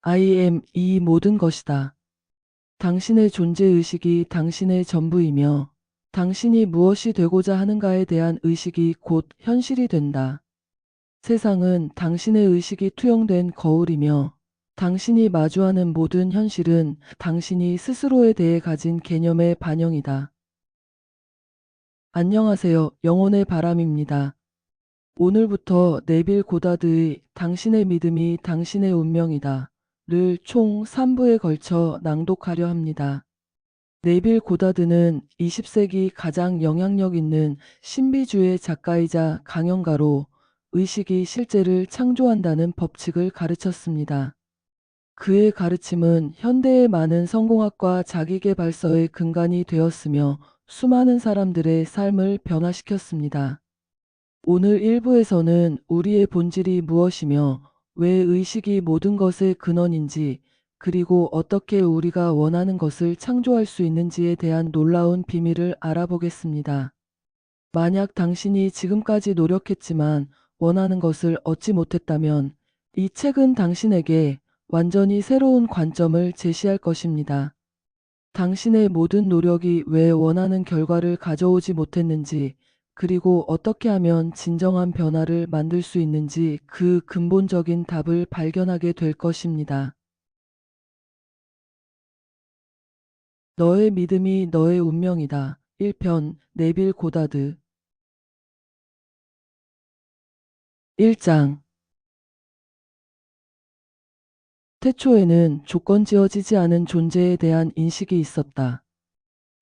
I am 이 모든 것이다. 당신의 존재의식이 당신의 전부이며 당신이 무엇이 되고자 하는가에 대한 의식이 곧 현실이 된다. 세상은 당신의 의식이 투영된 거울이며 당신이 마주하는 모든 현실은 당신이 스스로에 대해 가진 개념의 반영이다. 안녕하세요. 영혼의 바람입니다. 오늘부터 네빌 고다드의 당신의 믿음이 당신의 운명이다 를 총 3부에 걸쳐 낭독하려 합니다. 네빌 고다드는 20세기 가장 영향력 있는 신비주의 작가이자 강연가로 의식이 실제를 창조한다는 법칙을 가르쳤습니다. 그의 가르침은 현대의 많은 성공학과 자기계발서의 근간이 되었으며 수많은 사람들의 삶을 변화시켰습니다. 오늘 1부에서는 우리의 본질이 무엇이며 왜 의식이 모든 것의 근원인지, 그리고 어떻게 우리가 원하는 것을 창조할 수 있는지에 대한 놀라운 비밀을 알아보겠습니다. 만약 당신이 지금까지 노력했지만 원하는 것을 얻지 못했다면 이 책은 당신에게 완전히 새로운 관점을 제시할 것입니다. 당신의 모든 노력이 왜 원하는 결과를 가져오지 못했는지, 그리고 어떻게 하면 진정한 변화를 만들 수 있는지 그 근본적인 답을 발견하게 될 것입니다. 너의 믿음이 너의 운명이다. 1편 네빌 고다드 1장 태초에는 조건지어지지 않은 존재에 대한 인식이 있었다.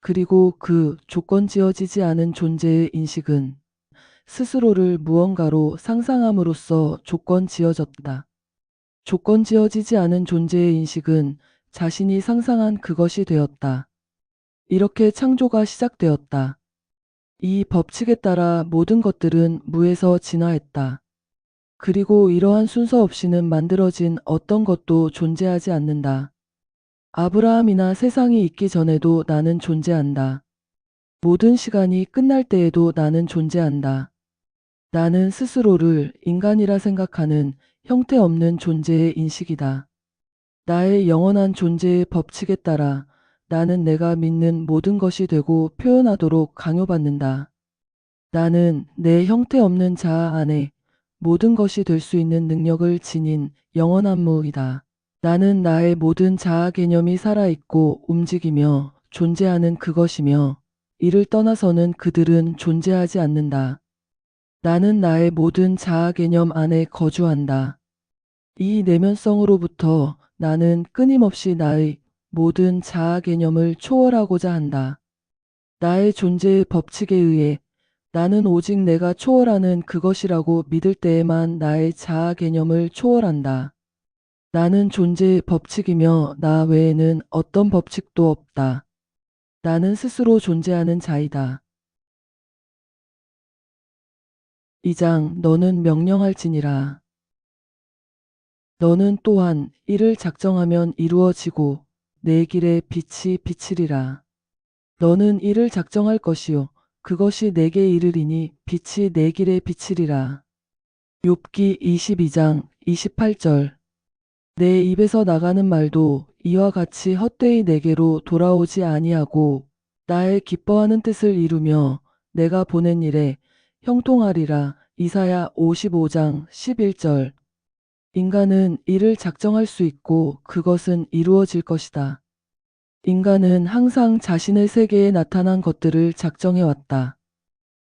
그리고 그 조건지어지지 않은 존재의 인식은 스스로를 무언가로 상상함으로써 조건지어졌다. 조건지어지지 않은 존재의 인식은 자신이 상상한 그것이 되었다. 이렇게 창조가 시작되었다. 이 법칙에 따라 모든 것들은 무에서 진화했다. 그리고 이러한 순서 없이는 만들어진 어떤 것도 존재하지 않는다. 아브라함이나 세상이 있기 전에도 나는 존재한다. 모든 시간이 끝날 때에도 나는 존재한다. 나는 스스로를 인간이라 생각하는 형태없는 존재의 인식이다. 나의 영원한 존재의 법칙에 따라 나는 내가 믿는 모든 것이 되고 표현하도록 강요받는다. 나는 내 형태없는 자아 안에 모든 것이 될 수 있는 능력을 지닌 영원한 무이다. 나는 나의 모든 자아 개념이 살아있고 움직이며 존재하는 그것이며 이를 떠나서는 그들은 존재하지 않는다. 나는 나의 모든 자아 개념 안에 거주한다. 이 내면성으로부터 나는 끊임없이 나의 모든 자아 개념을 초월하고자 한다. 나의 존재의 법칙에 의해 나는 오직 내가 초월하는 그것이라고 믿을 때에만 나의 자아 개념을 초월한다. 나는 존재의 법칙이며 나 외에는 어떤 법칙도 없다. 나는 스스로 존재하는 자이다. 2장 너는 명령할지니라. 너는 또한 이를 작정하면 이루어지고 내 길에 빛이 비치리라. 너는 이를 작정할 것이요 그것이 내게 이르리니 빛이 내 길에 비치리라. 욥기 22장 28절 내 입에서 나가는 말도 이와 같이 헛되이 내게로 돌아오지 아니하고 나의 기뻐하는 뜻을 이루며 내가 보낸 일에 형통하리라. 이사야 55장 11절 인간은 이를 작정할 수 있고 그것은 이루어질 것이다. 인간은 항상 자신의 세계에 나타난 것들을 작정해왔다.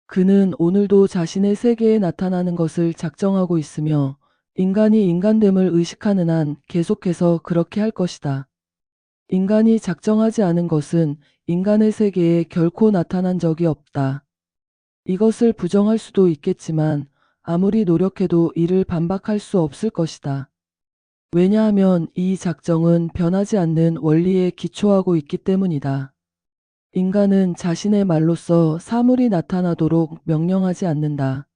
그는 오늘도 자신의 세계에 나타나는 것을 작정하고 있으며 인간이 인간됨을 의식하는 한 계속해서 그렇게 할 것이다. 인간이 작정하지 않은 것은 인간의 세계에 결코 나타난 적이 없다. 이것을 부정할 수도 있겠지만 아무리 노력해도 이를 반박할 수 없을 것이다. 왜냐하면 이 작정은 변하지 않는 원리에 기초하고 있기 때문이다. 인간은 자신의 말로써 사물이 나타나도록 명령하지 않는다.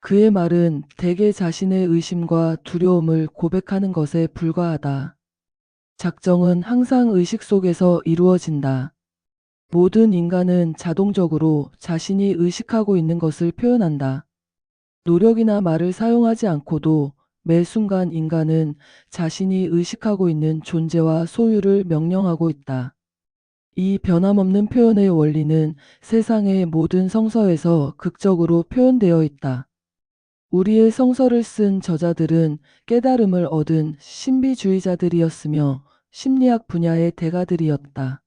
그의 말은 대개 자신의 의심과 두려움을 고백하는 것에 불과하다. 작정은 항상 의식 속에서 이루어진다. 모든 인간은 자동적으로 자신이 의식하고 있는 것을 표현한다. 노력이나 말을 사용하지 않고도 매 순간 인간은 자신이 의식하고 있는 존재와 소유를 명령하고 있다. 이 변함없는 표현의 원리는 세상의 모든 성서에서 극적으로 표현되어 있다. 우리의 성서를 쓴 저자들은 깨달음을 얻은 신비주의자들이었으며 심리학 분야의 대가들이었다.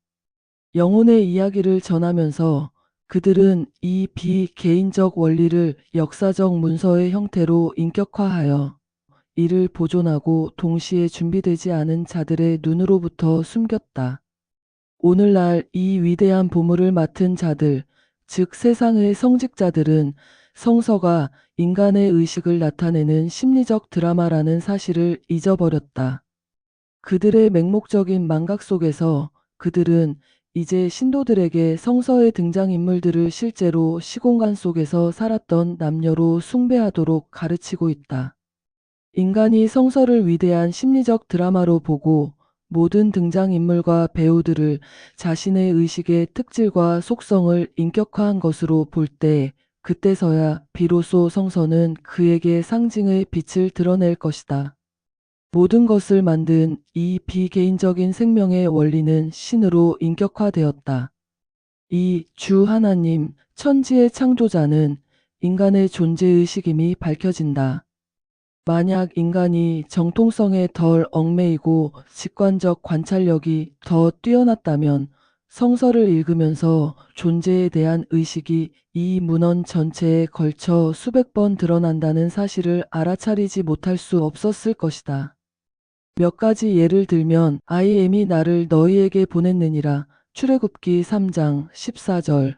영혼의 이야기를 전하면서 그들은 이 비개인적 원리를 역사적 문서의 형태로 인격화하여 이를 보존하고 동시에 준비되지 않은 자들의 눈으로부터 숨겼다. 오늘날 이 위대한 보물을 맡은 자들, 즉 세상의 성직자들은 성서가 인간의 의식을 나타내는 심리적 드라마라는 사실을 잊어버렸다. 그들의 맹목적인 망각 속에서 그들은 이제 신도들에게 성서의 등장인물들을 실제로 시공간 속에서 살았던 남녀로 숭배하도록 가르치고 있다. 인간이 성서를 위대한 심리적 드라마로 보고 모든 등장인물과 배우들을 자신의 의식의 특질과 속성을 인격화한 것으로 볼 때, 그때서야 비로소 성서는 그에게 상징의 빛을 드러낼 것이다. 모든 것을 만든 이 비개인적인 생명의 원리는 신으로 인격화되었다. 이 주 하나님, 천지의 창조자는 인간의 존재의식임이 밝혀진다. 만약 인간이 정통성에 덜 얽매이고 직관적 관찰력이 더 뛰어났다면 성서를 읽으면서 존재에 대한 의식이 이 문헌 전체에 걸쳐 수백 번 드러난다는 사실을 알아차리지 못할 수 없었을 것이다. 몇 가지 예를 들면 I am이 나를 너희에게 보냈느니라. 출애굽기 3장 14절.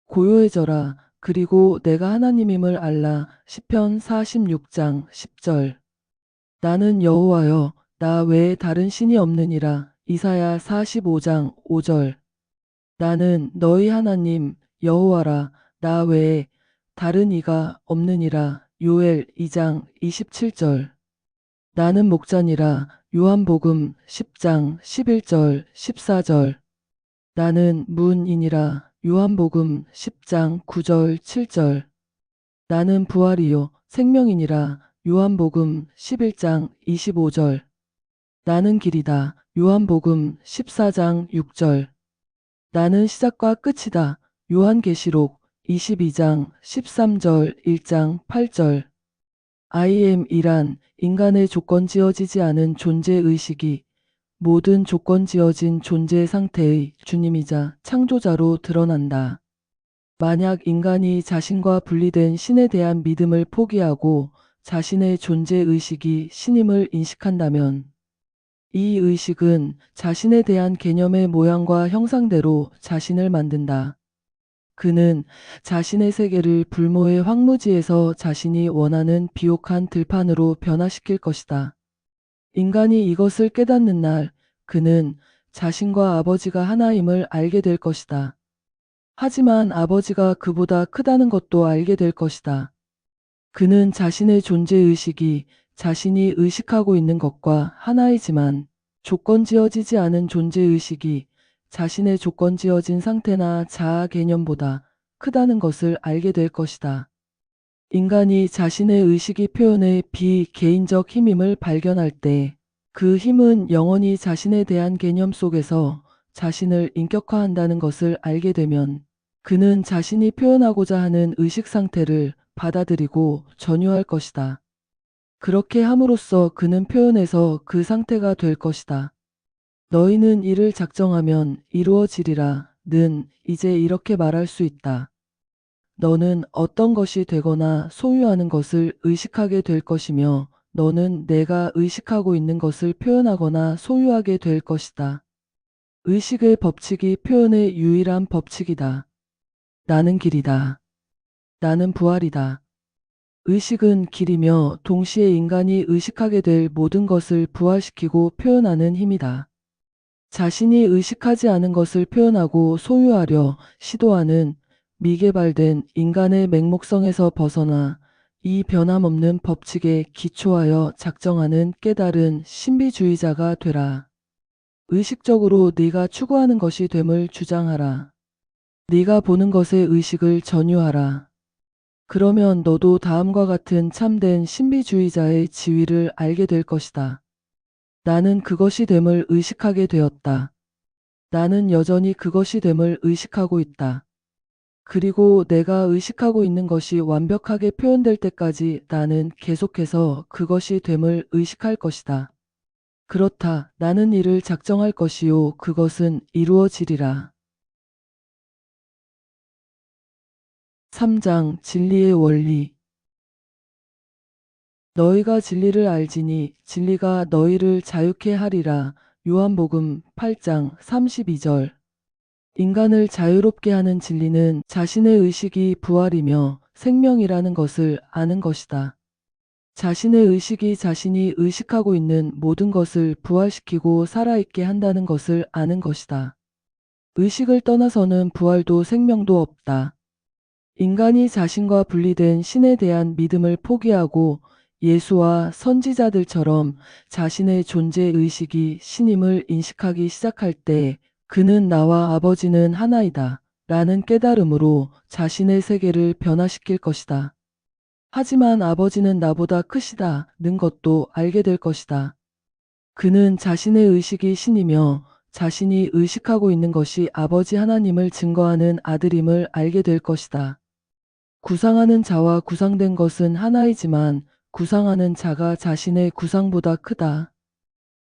고요해져라. 그리고 내가 하나님임을 알라. 시편 46장 10절. 나는 여호와여, 나 외에 다른 신이 없느니라. 이사야 45장 5절. 나는 너희 하나님 여호와라. 나 외에 다른 이가 없느니라. 요엘 2장 27절. 나는 목자니라. 요한복음 10장 11절 14절. 나는 문이니라. 요한복음 10장 9절 7절. 나는 부활이요 생명이니라. 요한복음 11장 25절. 나는 길이다. 요한복음 14장 6절. 나는 시작과 끝이다. 요한계시록 22장 13절 1장 8절. I am 이란 인간의 조건지어지지 않은 존재의식이 모든 조건지어진 존재 상태의 주님이자 창조자로 드러난다. 만약 인간이 자신과 분리된 신에 대한 믿음을 포기하고 자신의 존재의식이 신임을 인식한다면 이 의식은 자신에 대한 개념의 모양과 형상대로 자신을 만든다. 그는 자신의 세계를 불모의 황무지에서 자신이 원하는 비옥한 들판으로 변화시킬 것이다. 인간이 이것을 깨닫는 날, 그는 자신과 아버지가 하나임을 알게 될 것이다. 하지만 아버지가 그보다 크다는 것도 알게 될 것이다. 그는 자신의 존재의식이 자신이 의식하고 있는 것과 하나이지만 조건지어지지 않은 존재의식이 자신의 조건지어진 상태나 자아 개념보다 크다는 것을 알게 될 것이다. 인간이 자신의 의식이 표현의 비개인적 힘임을 발견할 때 그 힘은 영원히 자신에 대한 개념 속에서 자신을 인격화한다는 것을 알게 되면 그는 자신이 표현하고자 하는 의식 상태를 받아들이고 전유할 것이다. 그렇게 함으로써 그는 표현에서 그 상태가 될 것이다. 너희는 이를 작정하면 이루어지리라. 는 이제 이렇게 말할 수 있다. 너는 어떤 것이 되거나 소유하는 것을 의식하게 될 것이며 너는 내가 의식하고 있는 것을 표현하거나 소유하게 될 것이다. 의식의 법칙이 표현의 유일한 법칙이다. 나는 길이다. 나는 부활이다. 의식은 길이며 동시에 인간이 의식하게 될 모든 것을 부활시키고 표현하는 힘이다. 자신이 의식하지 않은 것을 표현하고 소유하려 시도하는 미개발된 인간의 맹목성에서 벗어나 이 변함없는 법칙에 기초하여 작정하는 깨달은 신비주의자가 되라. 의식적으로 네가 추구하는 것이 됨을 주장하라. 네가 보는 것에 의식을 전유하라. 그러면 너도 다음과 같은 참된 신비주의자의 지위를 알게 될 것이다. 나는 그것이 됨을 의식하게 되었다. 나는 여전히 그것이 됨을 의식하고 있다. 그리고 내가 의식하고 있는 것이 완벽하게 표현될 때까지 나는 계속해서 그것이 됨을 의식할 것이다. 그렇다. 나는 이를 작정할 것이요. 그것은 이루어지리라. 3장 진리의 원리. 너희가 진리를 알지니 진리가 너희를 자유케 하리라. 요한복음 8장 32절. 인간을 자유롭게 하는 진리는 자신의 의식이 부활이며 생명이라는 것을 아는 것이다. 자신의 의식이 자신이 의식하고 있는 모든 것을 부활시키고 살아있게 한다는 것을 아는 것이다. 의식을 떠나서는 부활도 생명도 없다. 인간이 자신과 분리된 신에 대한 믿음을 포기하고 예수와 선지자들처럼 자신의 존재 의식이 신임을 인식하기 시작할 때 그는 나와 아버지는 하나이다 라는 깨달음으로 자신의 세계를 변화시킬 것이다. 하지만 아버지는 나보다 크시다 는 것도 알게 될 것이다. 그는 자신의 의식이 신이며 자신이 의식하고 있는 것이 아버지 하나님을 증거하는 아들임을 알게 될 것이다. 구상하는 자와 구상된 것은 하나이지만 구상하는 자가 자신의 구상보다 크다.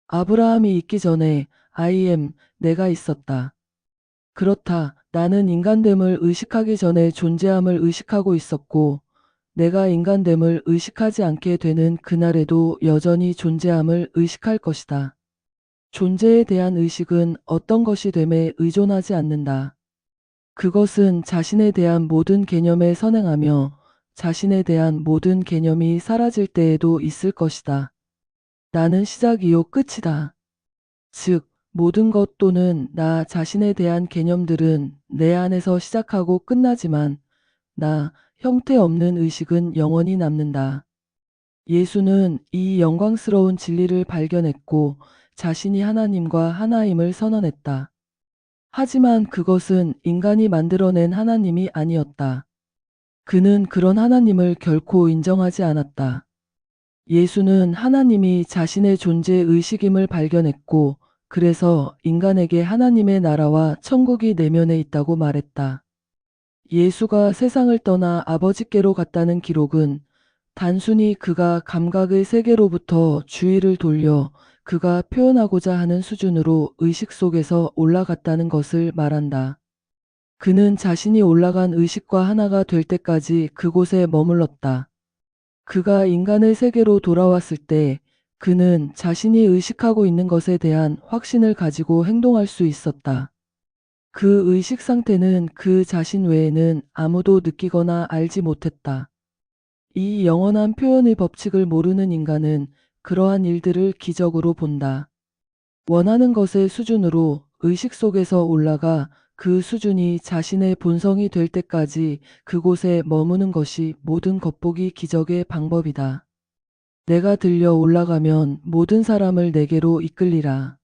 아브라함이 있기 전에 I am, 내가 있었다. 그렇다. 나는 인간됨을 의식하기 전에 존재함을 의식하고 있었고 내가 인간됨을 의식하지 않게 되는 그날에도 여전히 존재함을 의식할 것이다. 존재에 대한 의식은 어떤 것이 됨에 의존하지 않는다. 그것은 자신에 대한 모든 개념에 선행하며 자신에 대한 모든 개념이 사라질 때에도 있을 것이다. 나는 시작이요 끝이다. 즉, 모든 것 또는 나 자신에 대한 개념들은 내 안에서 시작하고 끝나지만 나, 형태 없는 의식은 영원히 남는다. 예수는 이 영광스러운 진리를 발견했고 자신이 하나님과 하나임을 선언했다. 하지만 그것은 인간이 만들어낸 하나님이 아니었다. 그는 그런 하나님을 결코 인정하지 않았다. 예수는 하나님이 자신의 존재 의식임을 발견했고 그래서 인간에게 하나님의 나라와 천국이 내면에 있다고 말했다. 예수가 세상을 떠나 아버지께로 갔다는 기록은 단순히 그가 감각의 세계로부터 주의를 돌려 그가 표현하고자 하는 수준으로 의식 속에서 올라갔다는 것을 말한다. 그는 자신이 올라간 의식과 하나가 될 때까지 그곳에 머물렀다. 그가 인간의 세계로 돌아왔을 때 그는 자신이 의식하고 있는 것에 대한 확신을 가지고 행동할 수 있었다. 그 의식 상태는 그 자신 외에는 아무도 느끼거나 알지 못했다. 이 영원한 표현의 법칙을 모르는 인간은 그러한 일들을 기적으로 본다. 원하는 것의 수준으로 의식 속에서 올라가 그 수준이 자신의 본성이 될 때까지 그곳에 머무는 것이 모든 겉보기 기적의 방법이다. 내가 들려 올라가면 모든 사람을 내게로 이끌리라.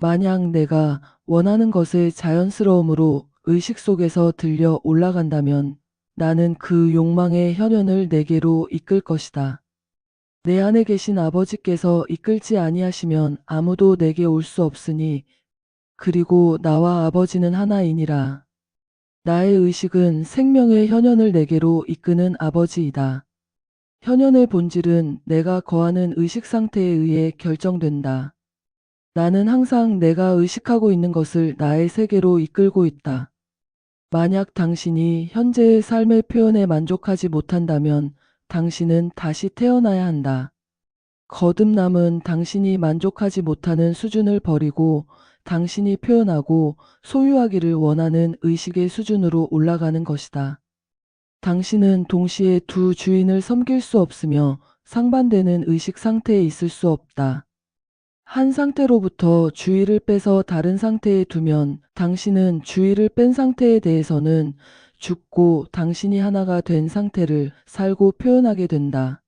만약 내가 원하는 것의 자연스러움으로 의식 속에서 들려 올라간다면 나는 그 욕망의 현현을 내게로 이끌 것이다. 내 안에 계신 아버지께서 이끌지 아니하시면 아무도 내게 올 수 없으니 그리고 나와 아버지는 하나이니라. 나의 의식은 생명의 현현을 내게로 이끄는 아버지이다. 현현의 본질은 내가 거하는 의식 상태에 의해 결정된다. 나는 항상 내가 의식하고 있는 것을 나의 세계로 이끌고 있다. 만약 당신이 현재의 삶의 표현에 만족하지 못한다면 당신은 다시 태어나야 한다. 거듭남은 당신이 만족하지 못하는 수준을 버리고 당신이 표현하고 소유하기를 원하는 의식의 수준으로 올라가는 것이다. 당신은 동시에 두 주인을 섬길 수 없으며 상반되는 의식 상태에 있을 수 없다. 한 상태로부터 주의를 빼서 다른 상태에 두면 당신은 주의를 뺀 상태에 대해서는 죽고 당신이 하나가 된 상태를 살고 표현하게 된다.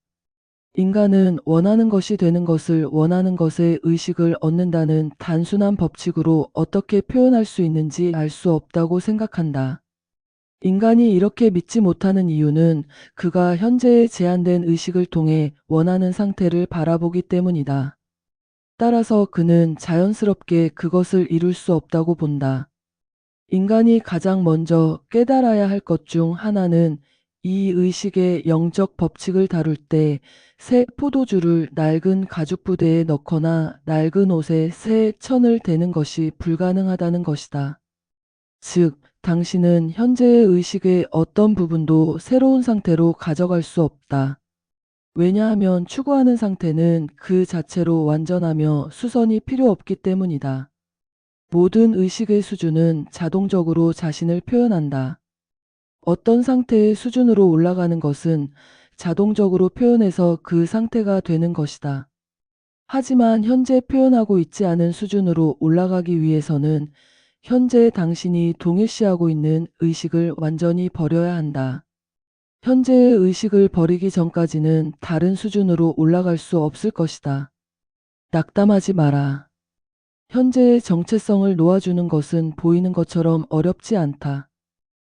인간은 원하는 것이 되는 것을 원하는 것의 의식을 얻는다는 단순한 법칙으로 어떻게 표현할 수 있는지 알 수 없다고 생각한다. 인간이 이렇게 믿지 못하는 이유는 그가 현재의 제한된 의식을 통해 원하는 상태를 바라보기 때문이다. 따라서 그는 자연스럽게 그것을 이룰 수 없다고 본다. 인간이 가장 먼저 깨달아야 할 것 중 하나는 이 의식의 영적 법칙을 다룰 때 새 포도주를 낡은 가죽 부대에 넣거나 낡은 옷에 새 천을 대는 것이 불가능하다는 것이다. 즉, 당신은 현재의 의식의 어떤 부분도 새로운 상태로 가져갈 수 없다. 왜냐하면 추구하는 상태는 그 자체로 완전하며 수선이 필요 없기 때문이다. 모든 의식의 수준은 자동적으로 자신을 표현한다. 어떤 상태의 수준으로 올라가는 것은 자동적으로 표현해서 그 상태가 되는 것이다. 하지만 현재 표현하고 있지 않은 수준으로 올라가기 위해서는 현재 당신이 동일시하고 있는 의식을 완전히 버려야 한다. 현재의 의식을 버리기 전까지는 다른 수준으로 올라갈 수 없을 것이다. 낙담하지 마라. 현재의 정체성을 놓아주는 것은 보이는 것처럼 어렵지 않다.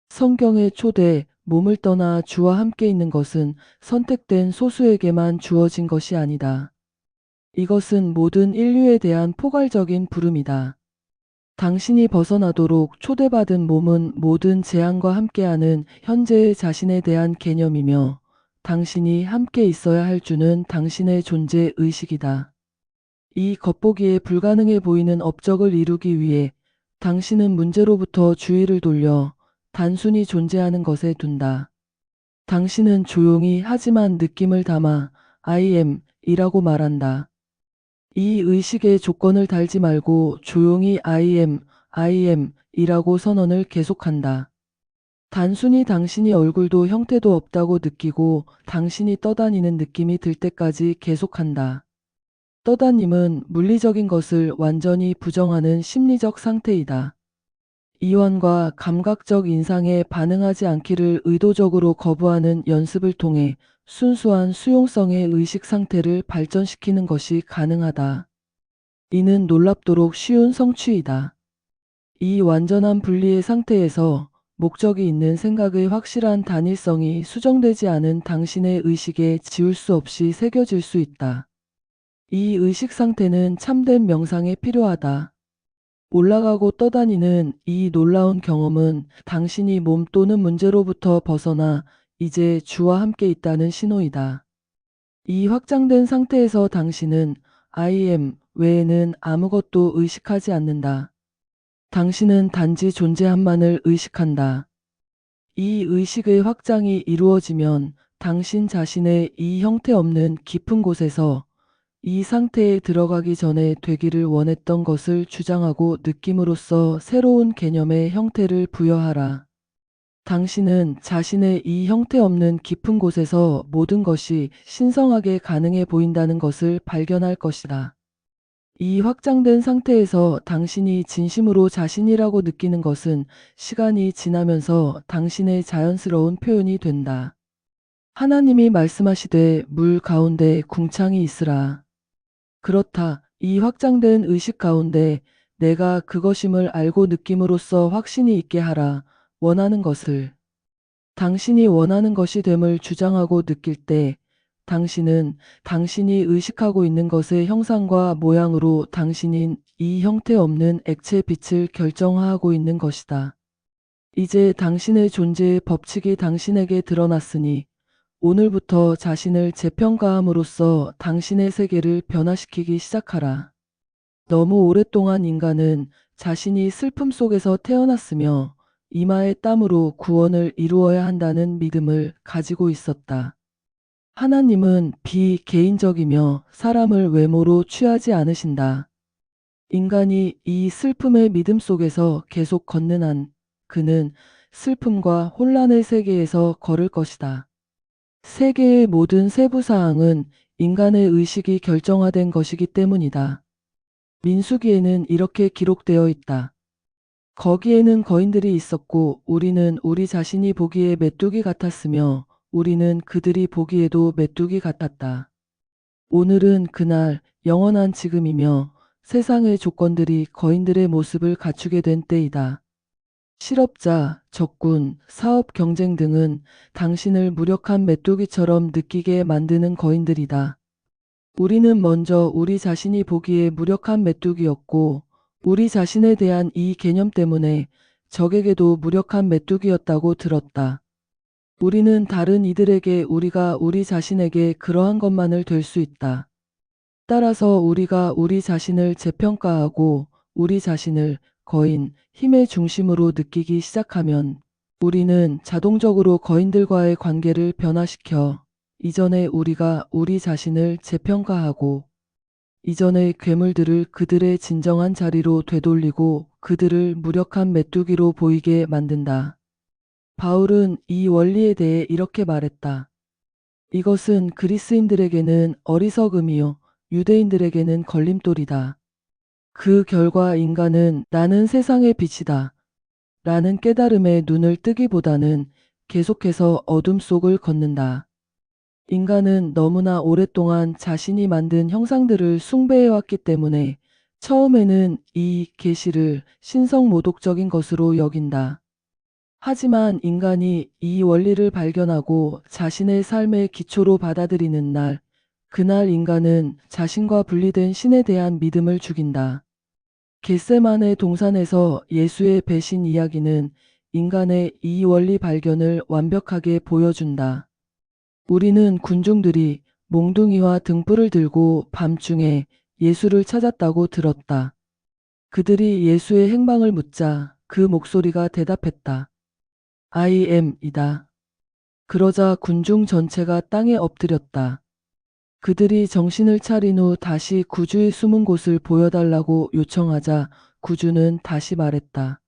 성경의 초대, 몸을 떠나 주와 함께 있는 것은 선택된 소수에게만 주어진 것이 아니다. 이것은 모든 인류에 대한 포괄적인 부름이다. 당신이 벗어나도록 초대받은 몸은 모든 재앙과 함께하는 현재의 자신에 대한 개념이며 당신이 함께 있어야 할 주는 당신의 존재 의식이다. 이 겉보기에 불가능해 보이는 업적을 이루기 위해 당신은 문제로부터 주의를 돌려 단순히 존재하는 것에 둔다. 당신은 조용히 하지만 느낌을 담아 I am 이라고 말한다. 이 의식의 조건을 달지 말고 조용히 I am 이라고 선언을 계속한다. 단순히 당신이 얼굴도 형태도 없다고 느끼고 당신이 떠다니는 느낌이 들 때까지 계속한다. 떠다님은 물리적인 것을 완전히 부정하는 심리적 상태이다. 이완과 감각적 인상에 반응하지 않기를 의도적으로 거부하는 연습을 통해 순수한 수용성의 의식 상태를 발전시키는 것이 가능하다. 이는 놀랍도록 쉬운 성취이다. 이 완전한 분리의 상태에서 목적이 있는 생각의 확실한 단일성이 수정되지 않은 당신의 의식에 지울 수 없이 새겨질 수 있다. 이 의식 상태는 참된 명상에 필요하다. 올라가고 떠다니는 이 놀라운 경험은 당신이 몸 또는 문제로부터 벗어나 이제 주와 함께 있다는 신호이다. 이 확장된 상태에서 당신은 I am 외에는 아무것도 의식하지 않는다. 당신은 단지 존재함만을 의식한다. 이 의식의 확장이 이루어지면 당신 자신의 이 형태 없는 깊은 곳에서 이 상태에 들어가기 전에 되기를 원했던 것을 주장하고 느낌으로써 새로운 개념의 형태를 부여하라. 당신은 자신의 이 형태 없는 깊은 곳에서 모든 것이 신성하게 가능해 보인다는 것을 발견할 것이다. 이 확장된 상태에서 당신이 진심으로 자신이라고 느끼는 것은 시간이 지나면서 당신의 자연스러운 표현이 된다. 하나님이 말씀하시되 물 가운데 궁창이 있으라. 그렇다. 이 확장된 의식 가운데 내가 그것임을 알고 느낌으로써 확신이 있게 하라. 원하는 것을. 당신이 원하는 것이 됨을 주장하고 느낄 때 당신은 당신이 의식하고 있는 것의 형상과 모양으로 당신인 이 형태 없는 액체 빛을 결정화하고 있는 것이다. 이제 당신의 존재의 법칙이 당신에게 드러났으니 오늘부터 자신을 재평가함으로써 당신의 세계를 변화시키기 시작하라. 너무 오랫동안 인간은 자신이 슬픔 속에서 태어났으며 이마의 땀으로 구원을 이루어야 한다는 믿음을 가지고 있었다. 하나님은 비개인적이며 사람을 외모로 취하지 않으신다. 인간이 이 슬픔의 믿음 속에서 계속 걷는 한 그는 슬픔과 혼란의 세계에서 걸을 것이다. 세계의 모든 세부 사항은 인간의 의식이 결정화된 것이기 때문이다. 민수기에는 이렇게 기록되어 있다. 거기에는 거인들이 있었고 우리는 우리 자신이 보기에 메뚜기 같았으며 우리는 그들이 보기에도 메뚜기 같았다. 오늘은 그날 영원한 지금이며 세상의 조건들이 거인들의 모습을 갖추게 된 때이다. 실업자, 적군, 사업 경쟁 등은 당신을 무력한 메뚜기처럼 느끼게 만드는 거인들이다. 우리는 먼저 우리 자신이 보기에 무력한 메뚜기였고, 우리 자신에 대한 이 개념 때문에 적에게도 무력한 메뚜기였다고 들었다. 우리는 다른 이들에게 우리가 우리 자신에게 그러한 것만을 될 수 있다. 따라서 우리가 우리 자신을 재평가하고 우리 자신을 거인, 힘의 중심으로 느끼기 시작하면 우리는 자동적으로 거인들과의 관계를 변화시켜 이전에 우리가 우리 자신을 재평가하고 이전의 괴물들을 그들의 진정한 자리로 되돌리고 그들을 무력한 메뚜기로 보이게 만든다. 바울은 이 원리에 대해 이렇게 말했다. 이것은 그리스인들에게는 어리석음이요 유대인들에게는 걸림돌이다. 그 결과 인간은 나는 세상의 빛이다 라는 깨달음에 눈을 뜨기보다는 계속해서 어둠 속을 걷는다. 인간은 너무나 오랫동안 자신이 만든 형상들을 숭배해왔기 때문에 처음에는 이 계시를 신성모독적인 것으로 여긴다. 하지만 인간이 이 원리를 발견하고 자신의 삶의 기초로 받아들이는 날, 그날 인간은 자신과 분리된 신에 대한 믿음을 죽인다. 겟세마네 동산에서 예수의 배신 이야기는 인간의 이 원리 발견을 완벽하게 보여준다. 우리는 군중들이 몽둥이와 등불을 들고 밤중에 예수를 찾았다고 들었다. 그들이 예수의 행방을 묻자 그 목소리가 대답했다. I am이다. 그러자 군중 전체가 땅에 엎드렸다. 그들이 정신을 차린 후 다시 구주의 숨은 곳을 보여달라고 요청하자 구주는 다시 말했다.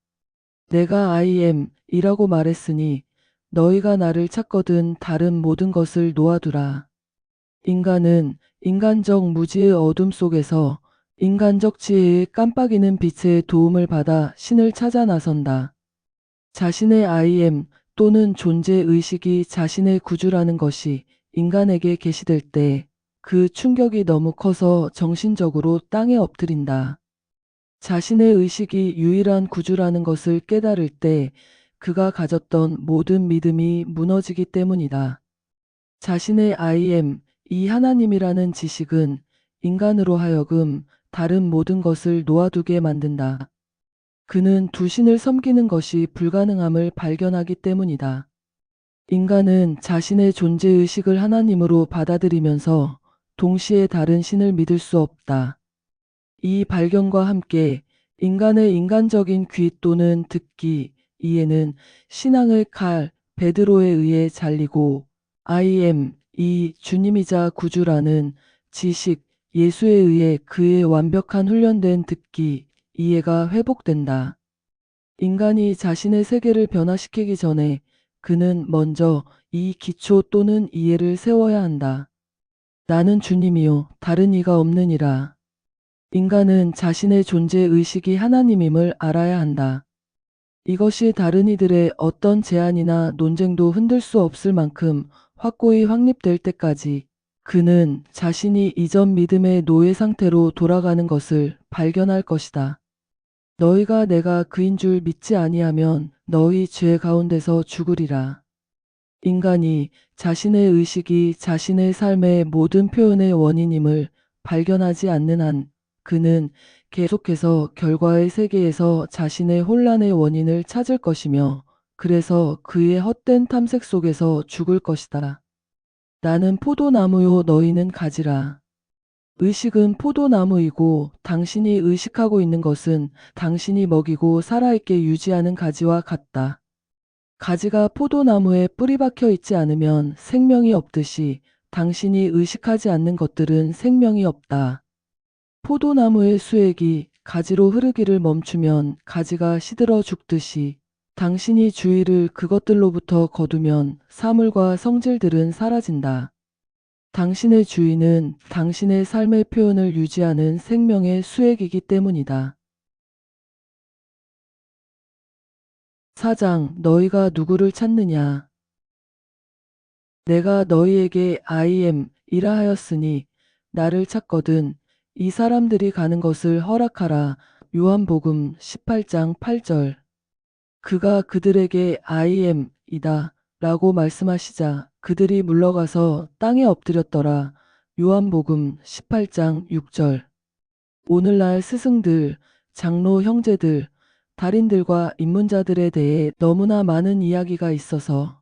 내가 I am 이라고 말했으니 너희가 나를 찾거든 다른 모든 것을 놓아두라. 인간은 인간적 무지의 어둠 속에서 인간적 지혜의 깜빡이는 빛의 도움을 받아 신을 찾아 나선다. 자신의 I am 또는 존재의식이 자신의 구주라는 것이 인간에게 계시될 때 그 충격이 너무 커서 정신적으로 땅에 엎드린다. 자신의 의식이 유일한 구주라는 것을 깨달을 때 그가 가졌던 모든 믿음이 무너지기 때문이다. 자신의 I am, 이 하나님이라는 지식은 인간으로 하여금 다른 모든 것을 놓아두게 만든다. 그는 두 신을 섬기는 것이 불가능함을 발견하기 때문이다. 인간은 자신의 존재의식을 하나님으로 받아들이면서 동시에 다른 신을 믿을 수 없다. 이 발견과 함께 인간의 인간적인 귀 또는 듣기, 이해는 신앙의 칼, 베드로에 의해 잘리고 I am, 이 주님이자 구주라는 지식, 예수에 의해 그의 완벽한 훈련된 듣기, 이해가 회복된다. 인간이 자신의 세계를 변화시키기 전에 그는 먼저 이 기초 또는 이해를 세워야 한다. 나는 주님이요 다른 이가 없느니라. 인간은 자신의 존재 의식이 하나님임을 알아야 한다. 이것이 다른 이들의 어떤 제안이나 논쟁도 흔들 수 없을 만큼 확고히 확립될 때까지 그는 자신이 이전 믿음의 노예 상태로 돌아가는 것을 발견할 것이다. 너희가 내가 그인 줄 믿지 아니하면 너희 죄 가운데서 죽으리라. 인간이 자신의 의식이 자신의 삶의 모든 표현의 원인임을 발견하지 않는 한 그는 계속해서 결과의 세계에서 자신의 혼란의 원인을 찾을 것이며 그래서 그의 헛된 탐색 속에서 죽을 것이다. 나는 포도나무요 너희는 가지라. 의식은 포도나무이고 당신이 의식하고 있는 것은 당신이 먹이고 살아있게 유지하는 가지와 같다. 가지가 포도나무에 뿌리 박혀 있지 않으면 생명이 없듯이 당신이 의식하지 않는 것들은 생명이 없다. 포도나무의 수액이 가지로 흐르기를 멈추면 가지가 시들어 죽듯이 당신이 주의를 그것들로부터 거두면 사물과 성질들은 사라진다. 당신의 주의는 당신의 삶의 표현을 유지하는 생명의 수액이기 때문이다. 4장 너희가 누구를 찾느냐. 내가 너희에게 I am 이라 하였으니 나를 찾거든 이 사람들이 가는 것을 허락하라. 요한복음 18장 8절. 그가 그들에게 I am 이다 라고 말씀하시자 그들이 물러가서 땅에 엎드렸더라. 요한복음 18장 6절. 오늘날 스승들, 장로 형제들, 달인들과 입문자들에 대해 너무나 많은 이야기가 있어서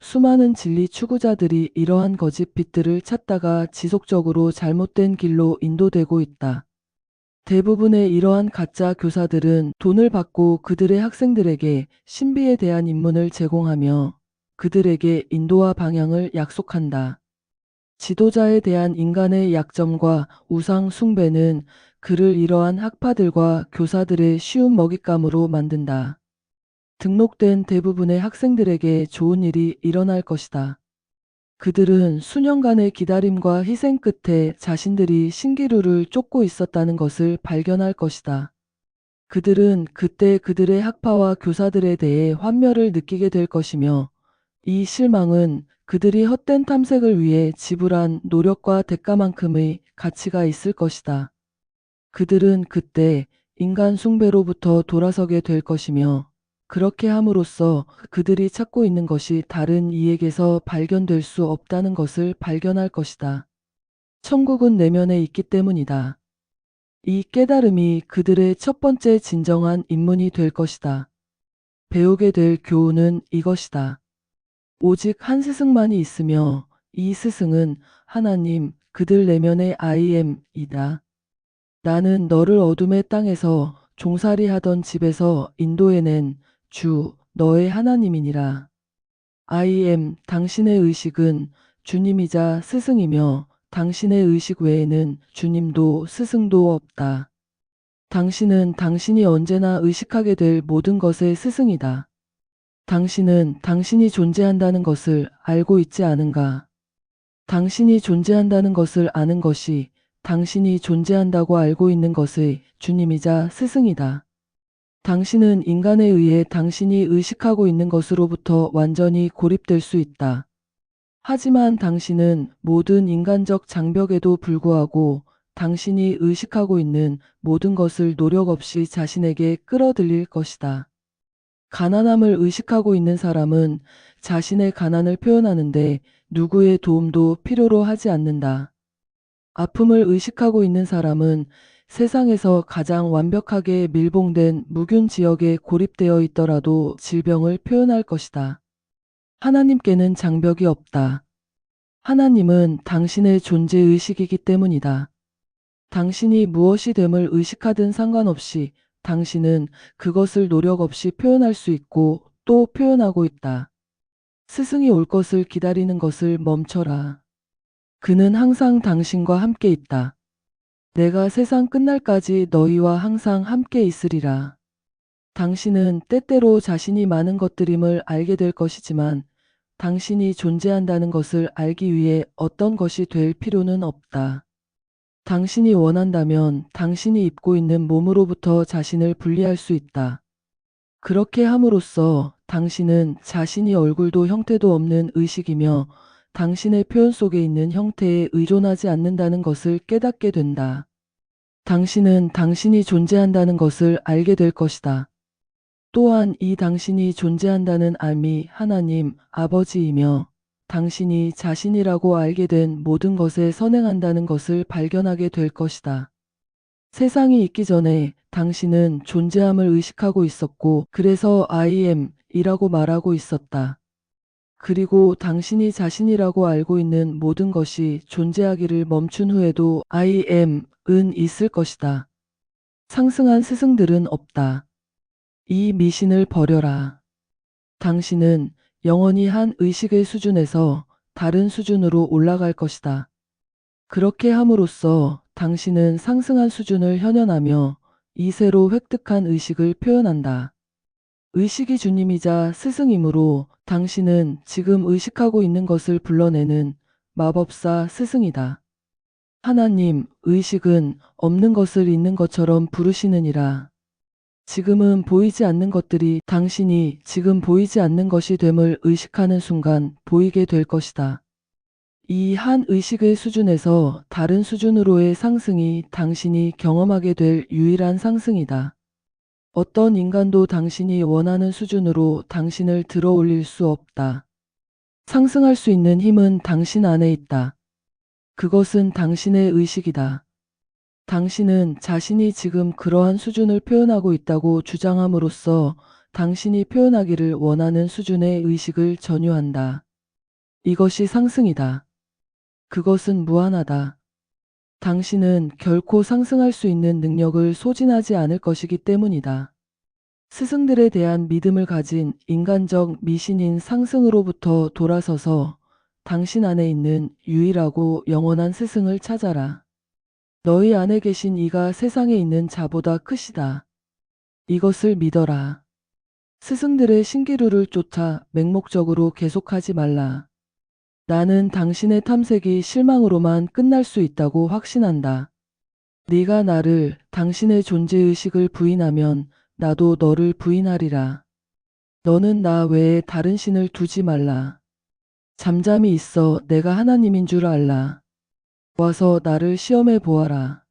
수많은 진리 추구자들이 이러한 거짓 빛들을 찾다가 지속적으로 잘못된 길로 인도되고 있다. 대부분의 이러한 가짜 교사들은 돈을 받고 그들의 학생들에게 신비에 대한 입문을 제공하며 그들에게 인도와 방향을 약속한다. 지도자에 대한 인간의 약점과 우상 숭배는 그를 이러한 학파들과 교사들의 쉬운 먹잇감으로 만든다. 등록된 대부분의 학생들에게 좋은 일이 일어날 것이다. 그들은 수년간의 기다림과 희생 끝에 자신들이 신기루를 쫓고 있었다는 것을 발견할 것이다. 그들은 그때 그들의 학파와 교사들에 대해 환멸을 느끼게 될 것이며 이 실망은 그들이 헛된 탐색을 위해 지불한 노력과 대가만큼의 가치가 있을 것이다. 그들은 그때 인간 숭배로부터 돌아서게 될 것이며 그렇게 함으로써 그들이 찾고 있는 것이 다른 이에게서 발견될 수 없다는 것을 발견할 것이다. 천국은 내면에 있기 때문이다. 이 깨달음이 그들의 첫 번째 진정한 입문이 될 것이다. 배우게 될 교훈은 이것이다. 오직 한 스승만이 있으며 이 스승은 하나님, 그들 내면의 I am 이다. 나는 너를 어둠의 땅에서 종살이 하던 집에서 인도해낸 주, 너의 하나님이니라. I am, 당신의 의식은 주님이자 스승이며 당신의 의식 외에는 주님도 스승도 없다. 당신은 당신이 언제나 의식하게 될 모든 것의 스승이다. 당신은 당신이 존재한다는 것을 알고 있지 않은가? 당신이 존재한다는 것을 아는 것이 당신이 존재한다고 알고 있는 것의 주님이자 스승이다. 당신은 인간에 의해 당신이 의식하고 있는 것으로부터 완전히 고립될 수 있다. 하지만 당신은 모든 인간적 장벽에도 불구하고 당신이 의식하고 있는 모든 것을 노력 없이 자신에게 끌어들일 것이다. 가난함을 의식하고 있는 사람은 자신의 가난을 표현하는데 누구의 도움도 필요로 하지 않는다. 아픔을 의식하고 있는 사람은 세상에서 가장 완벽하게 밀봉된 무균 지역에 고립되어 있더라도 질병을 표현할 것이다. 하나님께는 장벽이 없다. 하나님은 당신의 존재 의식이기 때문이다. 당신이 무엇이 됨을 의식하든 상관없이 당신은 그것을 노력 없이 표현할 수 있고 또 표현하고 있다. 스승이 올 것을 기다리는 것을 멈춰라. 그는 항상 당신과 함께 있다. 내가 세상 끝날까지 너희와 항상 함께 있으리라. 당신은 때때로 자신이 많은 것들임을 알게 될 것이지만 당신이 존재한다는 것을 알기 위해 어떤 것이 될 필요는 없다. 당신이 원한다면 당신이 입고 있는 몸으로부터 자신을 분리할 수 있다. 그렇게 함으로써 당신은 자신이 얼굴도 형태도 없는 의식이며 당신의 표현 속에 있는 형태에 의존하지 않는다는 것을 깨닫게 된다. 당신은 당신이 존재한다는 것을 알게 될 것이다. 또한 이 당신이 존재한다는 알미 하나님, 아버지이며 당신이 자신이라고 알게 된 모든 것에 선행한다는 것을 발견하게 될 것이다. 세상이 있기 전에 당신은 존재함을 의식하고 있었고 그래서 I am 이라고 말하고 있었다. 그리고 당신이 자신이라고 알고 있는 모든 것이 존재하기를 멈춘 후에도 I am 은 있을 것이다. 상승한 스승들은 없다. 이 미신을 버려라. 당신은 영원히 한 의식의 수준에서 다른 수준으로 올라갈 것이다. 그렇게 함으로써 당신은 상승한 수준을 현현하며 이 새로 획득한 의식을 표현한다. 의식이 주님이자 스승이므로 당신은 지금 의식하고 있는 것을 불러내는 마법사 스승이다. 하나님, 의식은 없는 것을 있는 것처럼 부르시느니라. 지금은 보이지 않는 것들이 당신이 지금 보이지 않는 것이 됨을 의식하는 순간 보이게 될 것이다. 이 한 의식의 수준에서 다른 수준으로의 상승이 당신이 경험하게 될 유일한 상승이다. 어떤 인간도 당신이 원하는 수준으로 당신을 들어 올릴 수 없다. 상승할 수 있는 힘은 당신 안에 있다. 그것은 당신의 의식이다. 당신은 자신이 지금 그러한 수준을 표현하고 있다고 주장함으로써 당신이 표현하기를 원하는 수준의 의식을 전유한다. 이것이 상승이다. 그것은 무한하다. 당신은 결코 상승할 수 있는 능력을 소진하지 않을 것이기 때문이다. 스승들에 대한 믿음을 가진 인간적 미신인 상승으로부터 돌아서서 당신 안에 있는 유일하고 영원한 스승을 찾아라. 너희 안에 계신 이가 세상에 있는 자보다 크시다. 이것을 믿어라. 스승들의 신기루를 쫓아 맹목적으로 계속하지 말라. 나는 당신의 탐색이 실망으로만 끝날 수 있다고 확신한다. 네가 나를, 당신의 존재의식을 부인하면 나도 너를 부인하리라. 너는 나 외에 다른 신을 두지 말라. 잠잠히 있어 내가 하나님인 줄 알라. 와서 나를 시험해 보아라.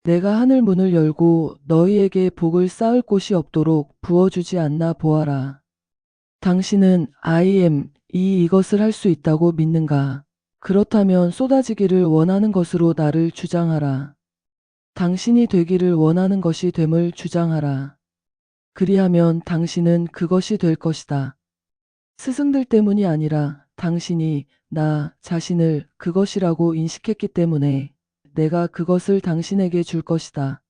내가 하늘 문을 열고 너희에게 복을 쌓을 곳이 없도록 부어주지 않나 보아라. 당신은 I am 이것을 할 수 있다고 믿는가? 그렇다면 쏟아지기를 원하는 것으로 나를 주장하라. 당신이 되기를 원하는 것이 됨을 주장하라. 그리하면 당신은 그것이 될 것이다. 스승들 때문이 아니라 당신이 나 자신을 그것이라고 인식했기 때문에 내가 그것을 당신에게 줄 것이다.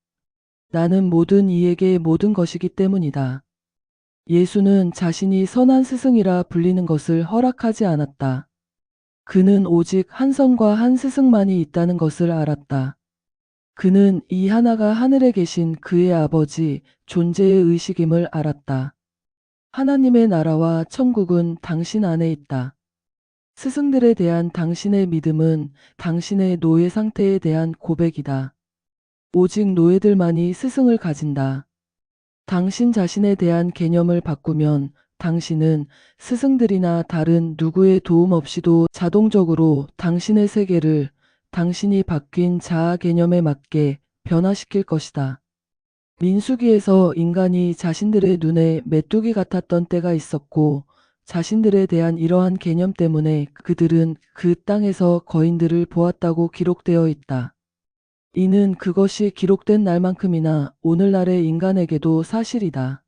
나는 모든 이에게 모든 것이기 때문이다. 예수는 자신이 선한 스승이라 불리는 것을 허락하지 않았다. 그는 오직 한 성과 한 스승만이 있다는 것을 알았다. 그는 이 하나가 하늘에 계신 그의 아버지 존재의 의식임을 알았다. 하나님의 나라와 천국은 당신 안에 있다. 스승들에 대한 당신의 믿음은 당신의 노예 상태에 대한 고백이다. 오직 노예들만이 스승을 가진다. 당신 자신에 대한 개념을 바꾸면 당신은 스승들이나 다른 누구의 도움 없이도 자동적으로 당신의 세계를 당신이 바뀐 자아 개념에 맞게 변화시킬 것이다. 민수기에서 인간이 자신들의 눈에 메뚜기 같았던 때가 있었고 자신들에 대한 이러한 개념 때문에 그들은 그 땅에서 거인들을 보았다고 기록되어 있다. 이는 그것이 기록된 날만큼이나 오늘날의 인간에게도 사실이다.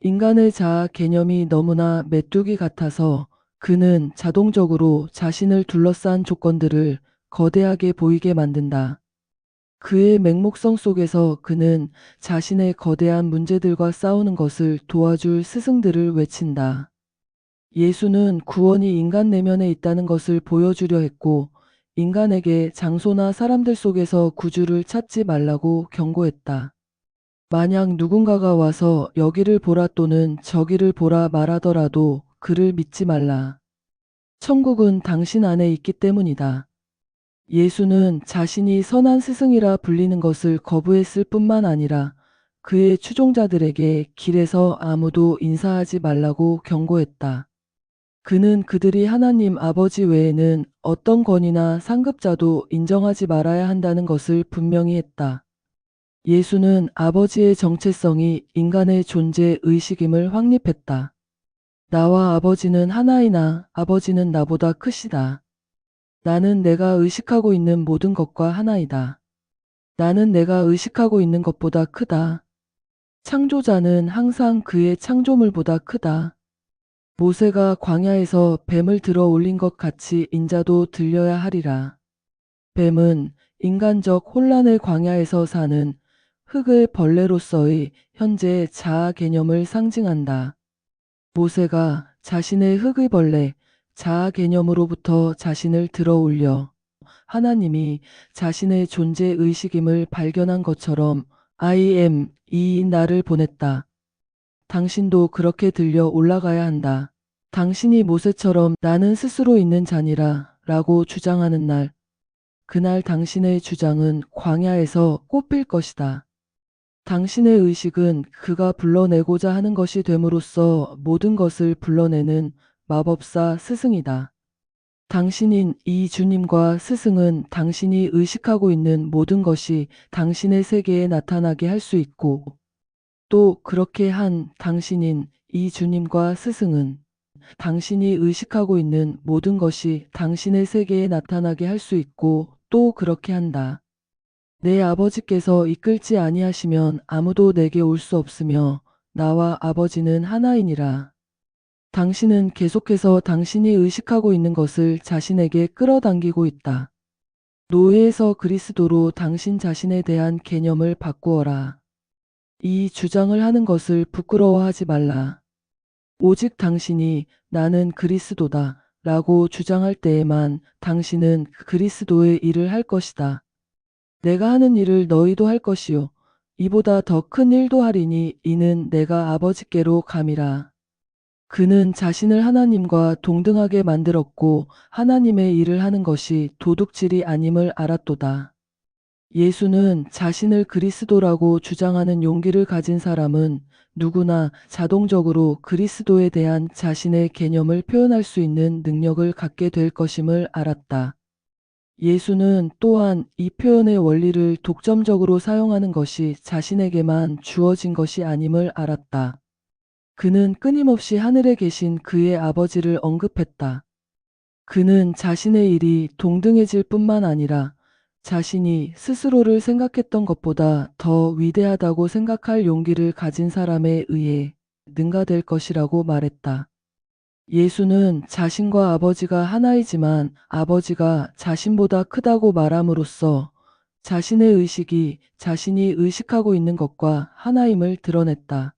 인간의 자아 개념이 너무나 메뚜기 같아서 그는 자동적으로 자신을 둘러싼 조건들을 거대하게 보이게 만든다. 그의 맹목성 속에서 그는 자신의 거대한 문제들과 싸우는 것을 도와줄 스승들을 외친다. 예수는 구원이 인간 내면에 있다는 것을 보여주려 했고 인간에게 장소나 사람들 속에서 구주를 찾지 말라고 경고했다. 만약 누군가가 와서 여기를 보라 또는 저기를 보라 말하더라도 그를 믿지 말라. 천국은 당신 안에 있기 때문이다. 예수는 자신이 선한 스승이라 불리는 것을 거부했을 뿐만 아니라 그의 추종자들에게 길에서 아무도 인사하지 말라고 경고했다. 그는 그들이 하나님 아버지 외에는 어떤 권위나 상급자도 인정하지 말아야 한다는 것을 분명히 했다. 예수는 아버지의 정체성이 인간의 존재 의식임을 확립했다. 나와 아버지는 하나이나 아버지는 나보다 크시다. 나는 내가 의식하고 있는 모든 것과 하나이다. 나는 내가 의식하고 있는 것보다 크다. 창조자는 항상 그의 창조물보다 크다. 모세가 광야에서 뱀을 들어 올린 것 같이 인자도 들려야 하리라. 뱀은 인간적 혼란의 광야에서 사는 흙의 벌레로서의 현재 자아 개념을 상징한다. 모세가 자신의 흙의 벌레, 자아 개념으로부터 자신을 들어 올려 하나님이 자신의 존재 의식임을 발견한 것처럼 I am 이 나를 보냈다. 당신도 그렇게 들려 올라가야 한다. 당신이 모세처럼 나는 스스로 있는 자니라 라고 주장하는 날, 그날 당신의 주장은 광야에서 꽃필 것이다. 당신의 의식은 그가 불러내고자 하는 것이 됨으로써 모든 것을 불러내는 마법사 스승이다. 당신인 이 주님과 스승은 당신이 의식하고 있는 모든 것이 당신의 세계에 나타나게 할 수 있고 또 그렇게 한 당신인 이 주님과 스승은 당신이 의식하고 있는 모든 것이 당신의 세계에 나타나게 할 수 있고 또 그렇게 한다. 내 아버지께서 이끌지 아니하시면 아무도 내게 올 수 없으며 나와 아버지는 하나이니라. 당신은 계속해서 당신이 의식하고 있는 것을 자신에게 끌어당기고 있다. 노예에서 그리스도로 당신 자신에 대한 개념을 바꾸어라. 이 주장을 하는 것을 부끄러워하지 말라. 오직 당신이 나는 그리스도다 라고 주장할 때에만 당신은 그리스도의 일을 할 것이다. 내가 하는 일을 너희도 할 것이요. 이보다 더 큰 일도 하리니 이는 내가 아버지께로 감이라. 그는 자신을 하나님과 동등하게 만들었고 하나님의 일을 하는 것이 도둑질이 아님을 알았도다. 예수는 자신을 그리스도라고 주장하는 용기를 가진 사람은 누구나 자동적으로 그리스도에 대한 자신의 개념을 표현할 수 있는 능력을 갖게 될 것임을 알았다. 예수는 또한 이 표현의 원리를 독점적으로 사용하는 것이 자신에게만 주어진 것이 아님을 알았다. 그는 끊임없이 하늘에 계신 그의 아버지를 언급했다. 그는 자신의 일이 동등해질 뿐만 아니라 자신이 스스로를 생각했던 것보다 더 위대하다고 생각할 용기를 가진 사람에 의해 능가될 것이라고 말했다. 예수는 자신과 아버지가 하나이지만 아버지가 자신보다 크다고 말함으로써 자신의 의식이 자신이 의식하고 있는 것과 하나임을 드러냈다.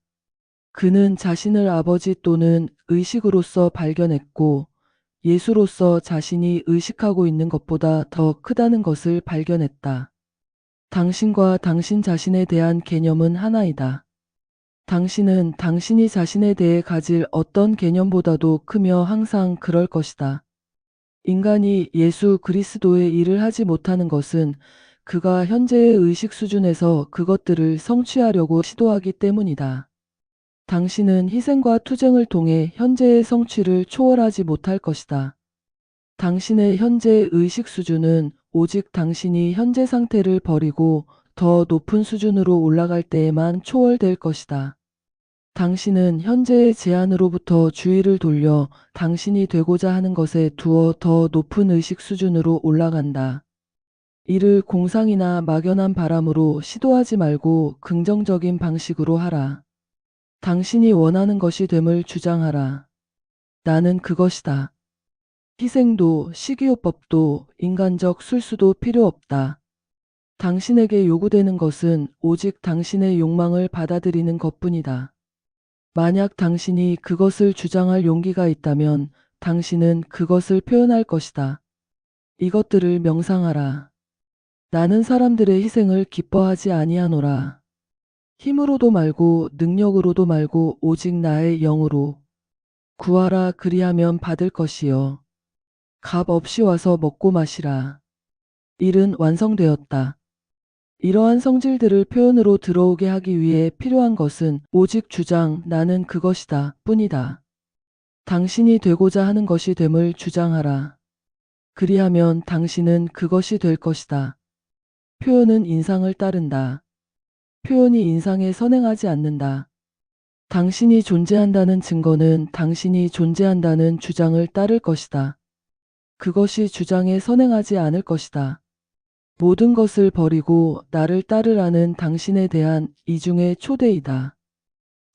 그는 자신을 아버지 또는 의식으로서 발견했고 예수로서 자신이 의식하고 있는 것보다 더 크다는 것을 발견했다. 당신과 당신 자신에 대한 개념은 하나이다. 당신은 당신이 자신에 대해 가질 어떤 개념보다도 크며 항상 그럴 것이다. 인간이 예수 그리스도의 일을 하지 못하는 것은 그가 현재의 의식 수준에서 그것들을 성취하려고 시도하기 때문이다. 당신은 희생과 투쟁을 통해 현재의 성취를 초월하지 못할 것이다. 당신의 현재 의식 수준은 오직 당신이 현재 상태를 버리고 더 높은 수준으로 올라갈 때에만 초월될 것이다. 당신은 현재의 제한으로부터 주의를 돌려 당신이 되고자 하는 것에 두어 더 높은 의식 수준으로 올라간다. 이를 공상이나 막연한 바람으로 시도하지 말고 긍정적인 방식으로 하라. 당신이 원하는 것이 됨을 주장하라. 나는 그것이다. 희생도 식이요법도 인간적 술수도 필요 없다. 당신에게 요구되는 것은 오직 당신의 욕망을 받아들이는 것뿐이다. 만약 당신이 그것을 주장할 용기가 있다면 당신은 그것을 표현할 것이다. 이것들을 명상하라. 나는 사람들의 희생을 기뻐하지 아니하노라. 힘으로도 말고 능력으로도 말고 오직 나의 영으로. 구하라 그리하면 받을 것이요. 값 없이 와서 먹고 마시라. 일은 완성되었다. 이러한 성질들을 표현으로 들어오게 하기 위해 필요한 것은 오직 주장 나는 그것이다 뿐이다. 당신이 되고자 하는 것이 됨을 주장하라. 그리하면 당신은 그것이 될 것이다. 표현은 인상을 따른다. 표현이 인상에 선행하지 않는다. 당신이 존재한다는 증거는 당신이 존재한다는 주장을 따를 것이다. 그것이 주장에 선행하지 않을 것이다. 모든 것을 버리고 나를 따르라는 당신에 대한 이중의 초대이다.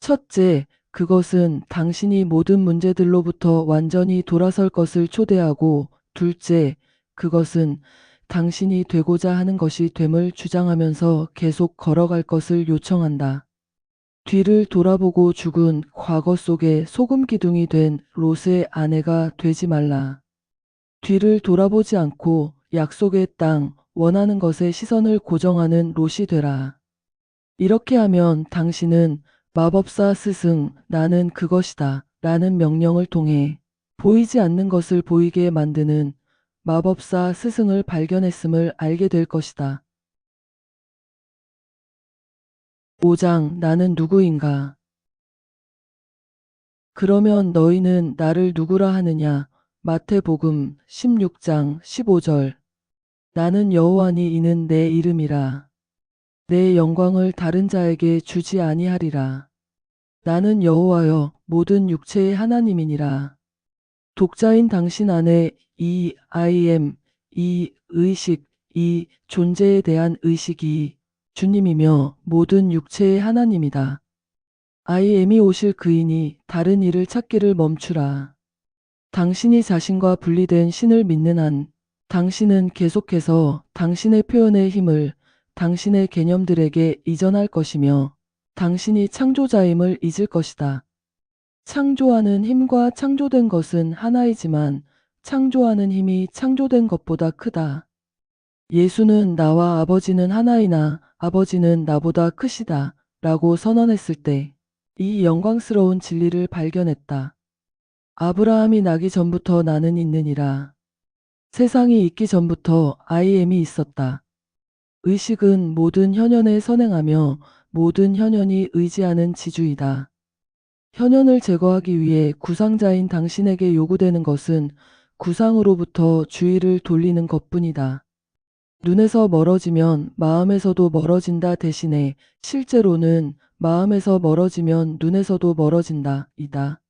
첫째, 그것은 당신이 모든 문제들로부터 완전히 돌아설 것을 초대하고, 둘째, 그것은 당신이 되고자 하는 것이 됨을 주장하면서 계속 걸어갈 것을 요청한다. 뒤를 돌아보고 죽은 과거 속에 소금 기둥이 된 롯의 아내가 되지 말라. 뒤를 돌아보지 않고 약속의 땅, 원하는 것에 시선을 고정하는 롯이 되라. 이렇게 하면 당신은 마법사 스승, 나는 그것이다 라는 명령을 통해 보이지 않는 것을 보이게 만드는 마법사 스승을 발견했음을 알게 될 것이다. 5장 나는 누구인가? 그러면 너희는 나를 누구라 하느냐? 마태복음 16장 15절 나는 여호와니 이는 내 이름이라. 내 영광을 다른 자에게 주지 아니하리라. 나는 여호와여 모든 육체의 하나님이니라. 독자인 당신 안에 이 I am, 이 의식, 이 존재에 대한 의식이 주님이며 모든 육체의 하나님이다. I am이 오실 그이니 다른 일을 찾기를 멈추라. 당신이 자신과 분리된 신을 믿는 한 당신은 계속해서 당신의 표현의 힘을 당신의 개념들에게 이전할 것이며 당신이 창조자임을 잊을 것이다. 창조하는 힘과 창조된 것은 하나이지만 창조하는 힘이 창조된 것보다 크다. 예수는 나와 아버지는 하나이나 아버지는 나보다 크시다 라고 선언했을 때 이 영광스러운 진리를 발견했다. 아브라함이 나기 전부터 나는 있느니라. 세상이 있기 전부터 I am이 있었다. 의식은 모든 현현에 선행하며 모든 현현이 의지하는 지주이다. 현현을 제거하기 위해 구상자인 당신에게 요구되는 것은 구상으로부터 주의를 돌리는 것뿐이다. 눈에서 멀어지면 마음에서도 멀어진다 대신에 실제로는 마음에서 멀어지면 눈에서도 멀어진다 이다.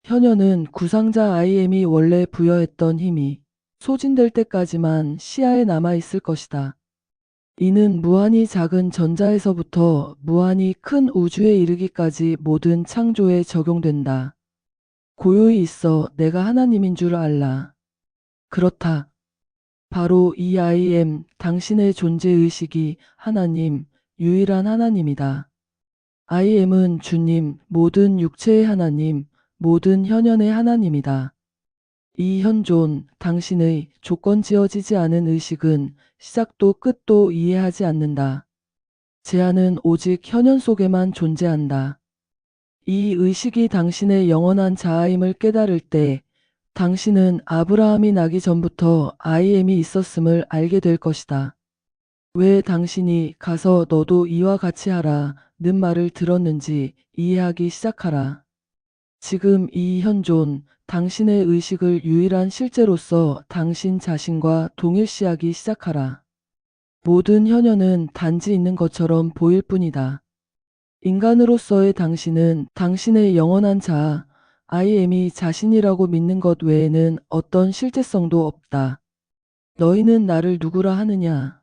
현현은 구상자 I am이 원래 부여했던 힘이 소진될 때까지만 시야에 남아있을 것이다. 이는 무한히 작은 전자에서부터 무한히 큰 우주에 이르기까지 모든 창조에 적용된다. 고요히 있어 내가 하나님인 줄 알라. 그렇다. 바로 이 I am 당신의 존재의식이 하나님, 유일한 하나님이다. I am은 주님, 모든 육체의 하나님, 모든 현현의 하나님이다. 이 현존, 당신의 조건 지어지지 않은 의식은 시작도 끝도 이해하지 않는다. 제한은 오직 현현 속에만 존재한다. 이 의식이 당신의 영원한 자아임을 깨달을 때 당신은 아브라함이 나기 전부터 I am이 있었음을 알게 될 것이다. 왜 당신이 가서 너도 이와 같이 하라 는 말을 들었는지 이해하기 시작하라. 지금 이 현존, 당신의 의식을 유일한 실제로서 당신 자신과 동일시하기 시작하라. 모든 현현은 단지 있는 것처럼 보일 뿐이다. 인간으로서의 당신은 당신의 영원한 자아, I am이 자신이라고 믿는 것 외에는 어떤 실제성도 없다. 너희는 나를 누구라 하느냐?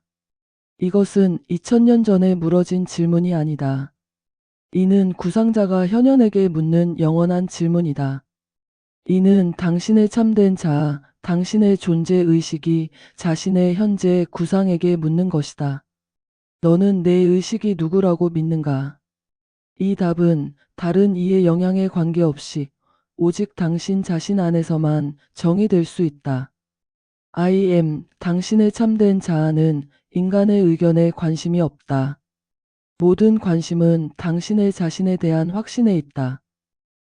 이것은 2000년 전에 물어진 질문이 아니다. 이는 구상자가 현현에게 묻는 영원한 질문이다. 이는 당신의 참된 자아, 당신의 존재의식이 자신의 현재 구상에게 묻는 것이다. 너는 내 의식이 누구라고 믿는가? 이 답은 다른 이의 영향에 관계없이 오직 당신 자신 안에서만 정의될 수 있다. I am, 당신의 참된 자아는 인간의 의견에 관심이 없다. 모든 관심은 당신의 자신에 대한 확신에 있다.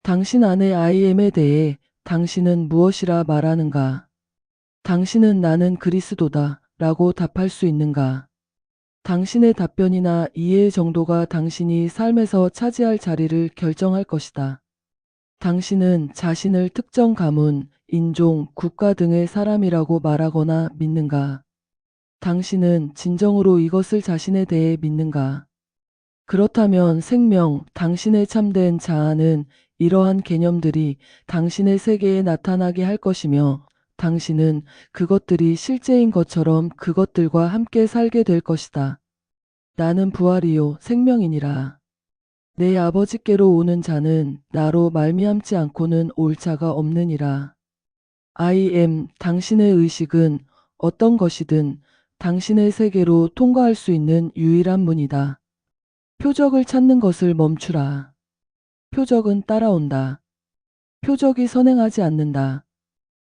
당신 안의 I am에 대해 당신은 무엇이라 말하는가? 당신은 나는 그리스도다 라고 답할 수 있는가? 당신의 답변이나 이해의 정도가 당신이 삶에서 차지할 자리를 결정할 것이다. 당신은 자신을 특정 가문, 인종, 국가 등의 사람이라고 말하거나 믿는가? 당신은 진정으로 이것을 자신에 대해 믿는가? 그렇다면 생명, 당신의 참된 자아는 이러한 개념들이 당신의 세계에 나타나게 할 것이며 당신은 그것들이 실제인 것처럼 그것들과 함께 살게 될 것이다. 나는 부활이요 생명이니라. 내 아버지께로 오는 자는 나로 말미암지 않고는 올 자가 없느니라. I am 당신의 의식은 어떤 것이든 당신의 세계로 통과할 수 있는 유일한 문이다. 표적을 찾는 것을 멈추라. 표적은 따라온다. 표적이 선행하지 않는다.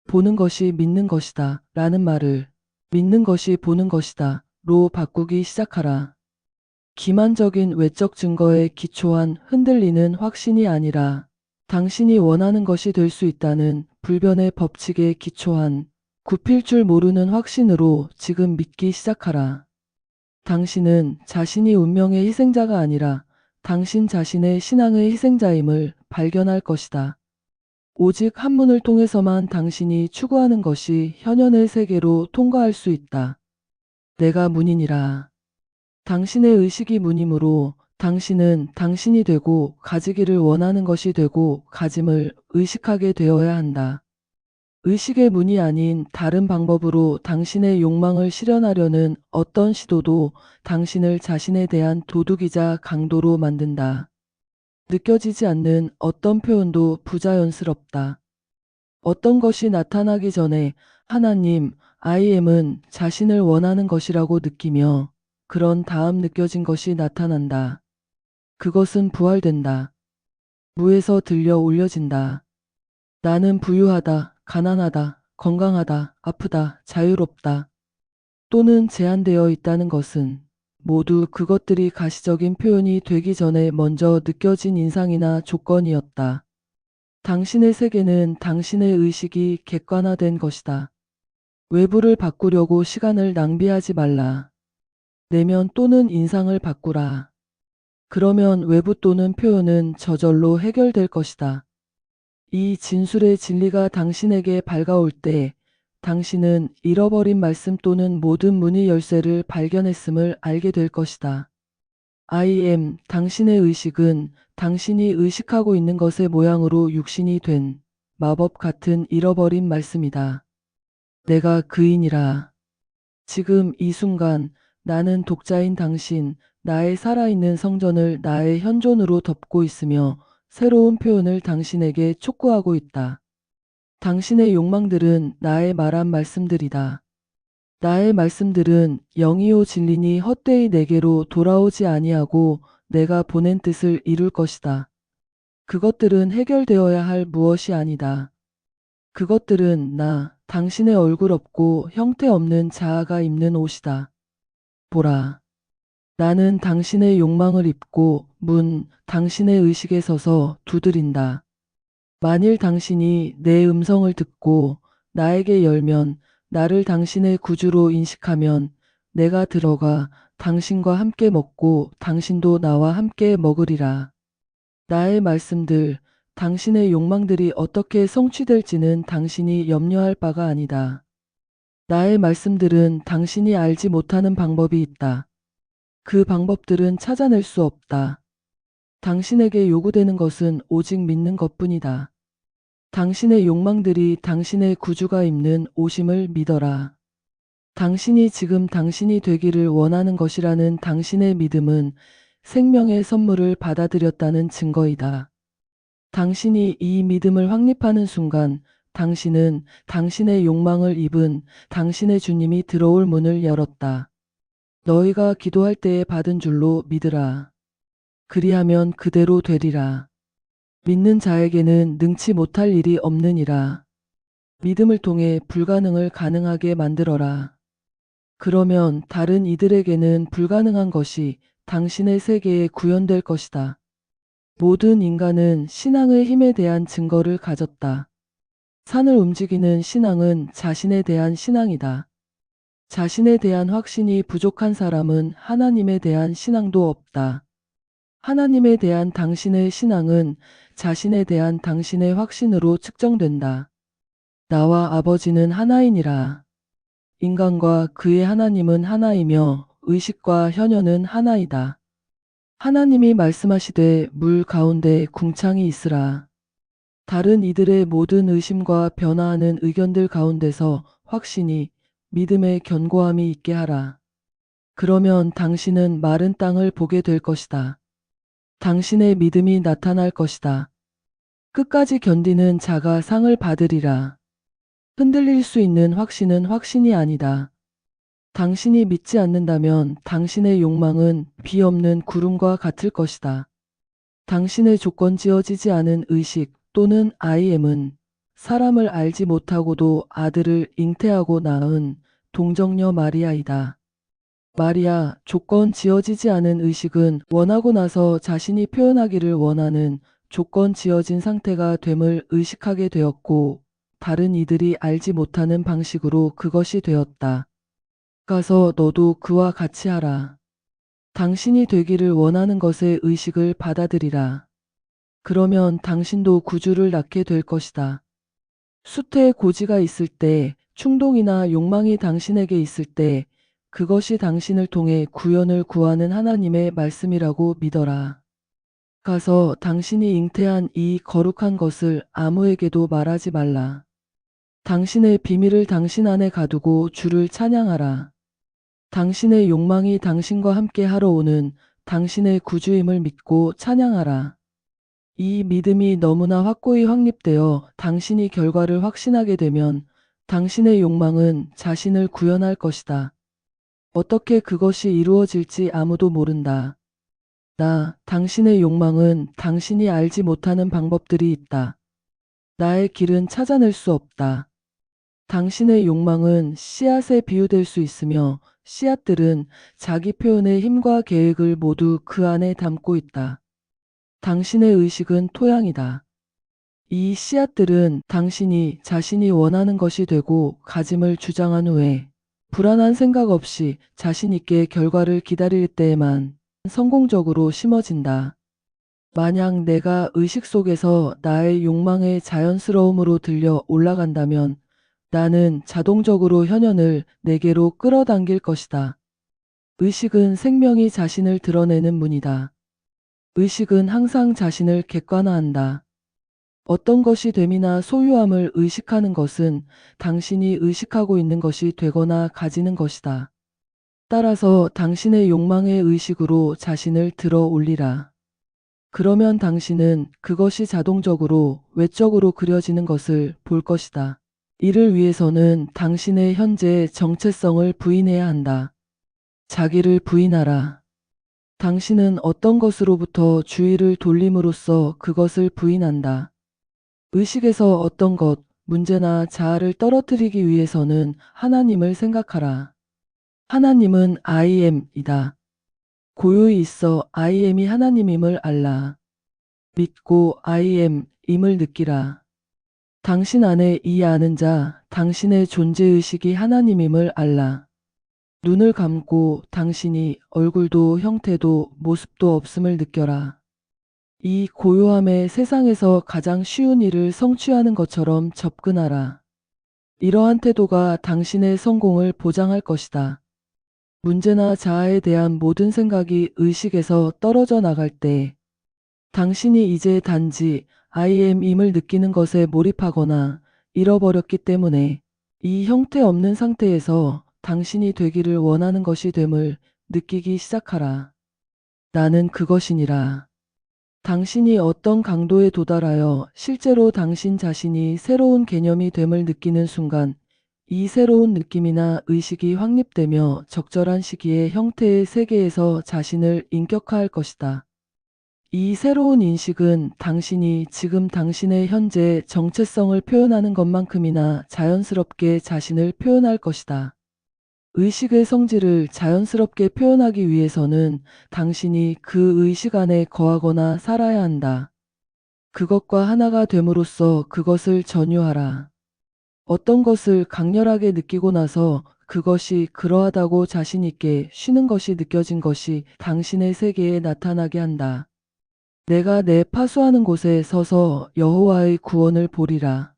보는 것이 믿는 것이다 라는 말을 믿는 것이 보는 것이다 로 바꾸기 시작하라. 기만적인 외적 증거에 기초한 흔들리는 확신이 아니라 당신이 원하는 것이 될 수 있다는 불변의 법칙에 기초한 굽힐 줄 모르는 확신으로 지금 믿기 시작하라. 당신은 자신이 운명의 희생자가 아니라 당신 자신의 신앙의 희생자임을 발견할 것이다. 오직 한 문을 통해서만 당신이 추구하는 것이 현현의 세계로 통과할 수 있다. 내가 문이니라. 당신의 의식이 무님으로 당신은 당신이 되고 가지기를 원하는 것이 되고 가짐을 의식하게 되어야 한다. 의식의 문이 아닌 다른 방법으로 당신의 욕망을 실현하려는 어떤 시도도 당신을 자신에 대한 도둑이자 강도로 만든다. 느껴지지 않는 어떤 표현도 부자연스럽다. 어떤 것이 나타나기 전에 하나님, I am은 자신을 원하는 것이라고 느끼며 그런 다음 느껴진 것이 나타난다. 그것은 부활된다. 무에서 들려 올려진다. 나는 부유하다, 가난하다, 건강하다, 아프다, 자유롭다. 또는 제한되어 있다는 것은 모두 그것들이 가시적인 표현이 되기 전에 먼저 느껴진 인상이나 조건이었다. 당신의 세계는 당신의 의식이 객관화된 것이다. 외부를 바꾸려고 시간을 낭비하지 말라. 내면 또는 인상을 바꾸라. 그러면 외부 또는 표현은 저절로 해결될 것이다. 이 진술의 진리가 당신에게 밝아올 때 당신은 잃어버린 말씀 또는 모든 문의 열쇠를 발견했음을 알게 될 것이다. I am, 당신의 의식은 당신이 의식하고 있는 것의 모양으로 육신이 된 마법 같은 잃어버린 말씀이다. 내가 그인이라. 지금 이 순간 나는 독자인 당신, 나의 살아있는 성전을 나의 현존으로 덮고 있으며 새로운 표현을 당신에게 촉구하고 있다. 당신의 욕망들은 나의 말한 말씀들이다. 나의 말씀들은 영이요 진리니 헛되이 내게로 돌아오지 아니하고 내가 보낸 뜻을 이룰 것이다. 그것들은 해결되어야 할 무엇이 아니다. 그것들은 나, 당신의 얼굴 없고 형태 없는 자아가 입는 옷이다. 보라. 나는 당신의 욕망을 입고 당신의 의식에 서서 두드린다. 만일 당신이 내 음성을 듣고 나에게 열면 나를 당신의 구주로 인식하면 내가 들어가 당신과 함께 먹고 당신도 나와 함께 먹으리라. 나의 말씀들, 당신의 욕망들이 어떻게 성취될지는 당신이 염려할 바가 아니다. 나의 말씀들은 당신이 알지 못하는 방법이 있다. 그 방법들은 찾아낼 수 없다. 당신에게 요구되는 것은 오직 믿는 것뿐이다. 당신의 욕망들이 당신의 구주가 입는 옷임을 믿어라. 당신이 지금 당신이 되기를 원하는 것이라는 당신의 믿음은 생명의 선물을 받아들였다는 증거이다. 당신이 이 믿음을 확립하는 순간 당신은 당신의 욕망을 입은 당신의 주님이 들어올 문을 열었다. 너희가 기도할 때에 받은 줄로 믿으라. 그리하면 그대로 되리라. 믿는 자에게는 능치 못할 일이 없느니라. 믿음을 통해 불가능을 가능하게 만들어라. 그러면 다른 이들에게는 불가능한 것이 당신의 세계에 구현될 것이다. 모든 인간은 신앙의 힘에 대한 증거를 가졌다. 산을 움직이는 신앙은 자신에 대한 신앙이다. 자신에 대한 확신이 부족한 사람은 하나님에 대한 신앙도 없다. 하나님에 대한 당신의 신앙은 자신에 대한 당신의 확신으로 측정된다. 나와 아버지는 하나이니라. 인간과 그의 하나님은 하나이며 의식과 현현은 하나이다. 하나님이 말씀하시되 물 가운데 궁창이 있으라. 다른 이들의 모든 의심과 변화하는 의견들 가운데서 확신이 믿음의 견고함이 있게 하라. 그러면 당신은 마른 땅을 보게 될 것이다. 당신의 믿음이 나타날 것이다. 끝까지 견디는 자가 상을 받으리라. 흔들릴 수 있는 확신은 확신이 아니다. 당신이 믿지 않는다면 당신의 욕망은 비 없는 구름과 같을 것이다. 당신의 조건 지어지지 않은 의식 또는 I am은 사람을 알지 못하고도 아들을 잉태하고 낳은 동정녀 마리아이다. 마리아, 조건 지어지지 않은 의식은 원하고 나서 자신이 표현하기를 원하는 조건 지어진 상태가 됨을 의식하게 되었고 다른 이들이 알지 못하는 방식으로 그것이 되었다. 가서 너도 그와 같이 하라. 당신이 되기를 원하는 것의 의식을 받아들이라. 그러면 당신도 구주를 낳게 될 것이다. 수태의 고지가 있을 때, 충동이나 욕망이 당신에게 있을 때, 그것이 당신을 통해 구원을 구하는 하나님의 말씀이라고 믿어라. 가서 당신이 잉태한 이 거룩한 것을 아무에게도 말하지 말라. 당신의 비밀을 당신 안에 가두고 주를 찬양하라. 당신의 욕망이 당신과 함께 하러 오는 당신의 구주임을 믿고 찬양하라. 이 믿음이 너무나 확고히 확립되어 당신이 결과를 확신하게 되면 당신의 욕망은 자신을 구현할 것이다. 어떻게 그것이 이루어질지 아무도 모른다. 당신의 욕망은 당신이 알지 못하는 방법들이 있다. 나의 길은 찾아낼 수 없다. 당신의 욕망은 씨앗에 비유될 수 있으며 씨앗들은 자기 표현의 힘과 계획을 모두 그 안에 담고 있다. 당신의 의식은 토양이다. 이 씨앗들은 당신이 자신이 원하는 것이 되고 가짐을 주장한 후에 불안한 생각 없이 자신 있게 결과를 기다릴 때에만 성공적으로 심어진다. 만약 내가 의식 속에서 나의 욕망의 자연스러움으로 들려 올라간다면 나는 자동적으로 현현을 내게로 끌어당길 것이다. 의식은 생명이 자신을 드러내는 문이다. 의식은 항상 자신을 객관화한다. 어떤 것이 됨이나 소유함을 의식하는 것은 당신이 의식하고 있는 것이 되거나 가지는 것이다. 따라서 당신의 욕망의 의식으로 자신을 들어 올리라. 그러면 당신은 그것이 자동적으로 외적으로 그려지는 것을 볼 것이다. 이를 위해서는 당신의 현재의 정체성을 부인해야 한다. 자기를 부인하라. 당신은 어떤 것으로부터 주의를 돌림으로써 그것을 부인한다. 의식에서 어떤 것, 문제나 자아를 떨어뜨리기 위해서는 하나님을 생각하라. 하나님은 I am이다. 고요히 있어 I am이 하나님임을 알라. 믿고 I am임을 느끼라. 당신 안에 이 아는 자, 당신의 존재의식이 하나님임을 알라. 눈을 감고 당신이 얼굴도 형태도 모습도 없음을 느껴라. 이 고요함에 세상에서 가장 쉬운 일을 성취하는 것처럼 접근하라. 이러한 태도가 당신의 성공을 보장할 것이다. 문제나 자아에 대한 모든 생각이 의식에서 떨어져 나갈 때 당신이 이제 단지 I am임을 느끼는 것에 몰입하거나 잃어버렸기 때문에 이 형태 없는 상태에서 당신이 되기를 원하는 것이 됨을 느끼기 시작하라. 나는 그것이니라. 당신이 어떤 강도에 도달하여 실제로 당신 자신이 새로운 개념이 됨을 느끼는 순간 이 새로운 느낌이나 의식이 확립되며 적절한 시기에 형태의 세계에서 자신을 인격화할 것이다. 이 새로운 인식은 당신이 지금 당신의 현재 정체성을 표현하는 것만큼이나 자연스럽게 자신을 표현할 것이다. 의식의 성질을 자연스럽게 표현하기 위해서는 당신이 그 의식 안에 거하거나 살아야 한다. 그것과 하나가 됨으로써 그것을 전유하라. 어떤 것을 강렬하게 느끼고 나서 그것이 그러하다고 자신 있게 쉬는 것이 느껴진 것이 당신의 세계에 나타나게 한다. 내가 내 파수하는 곳에 서서 여호와의 구원을 보리라.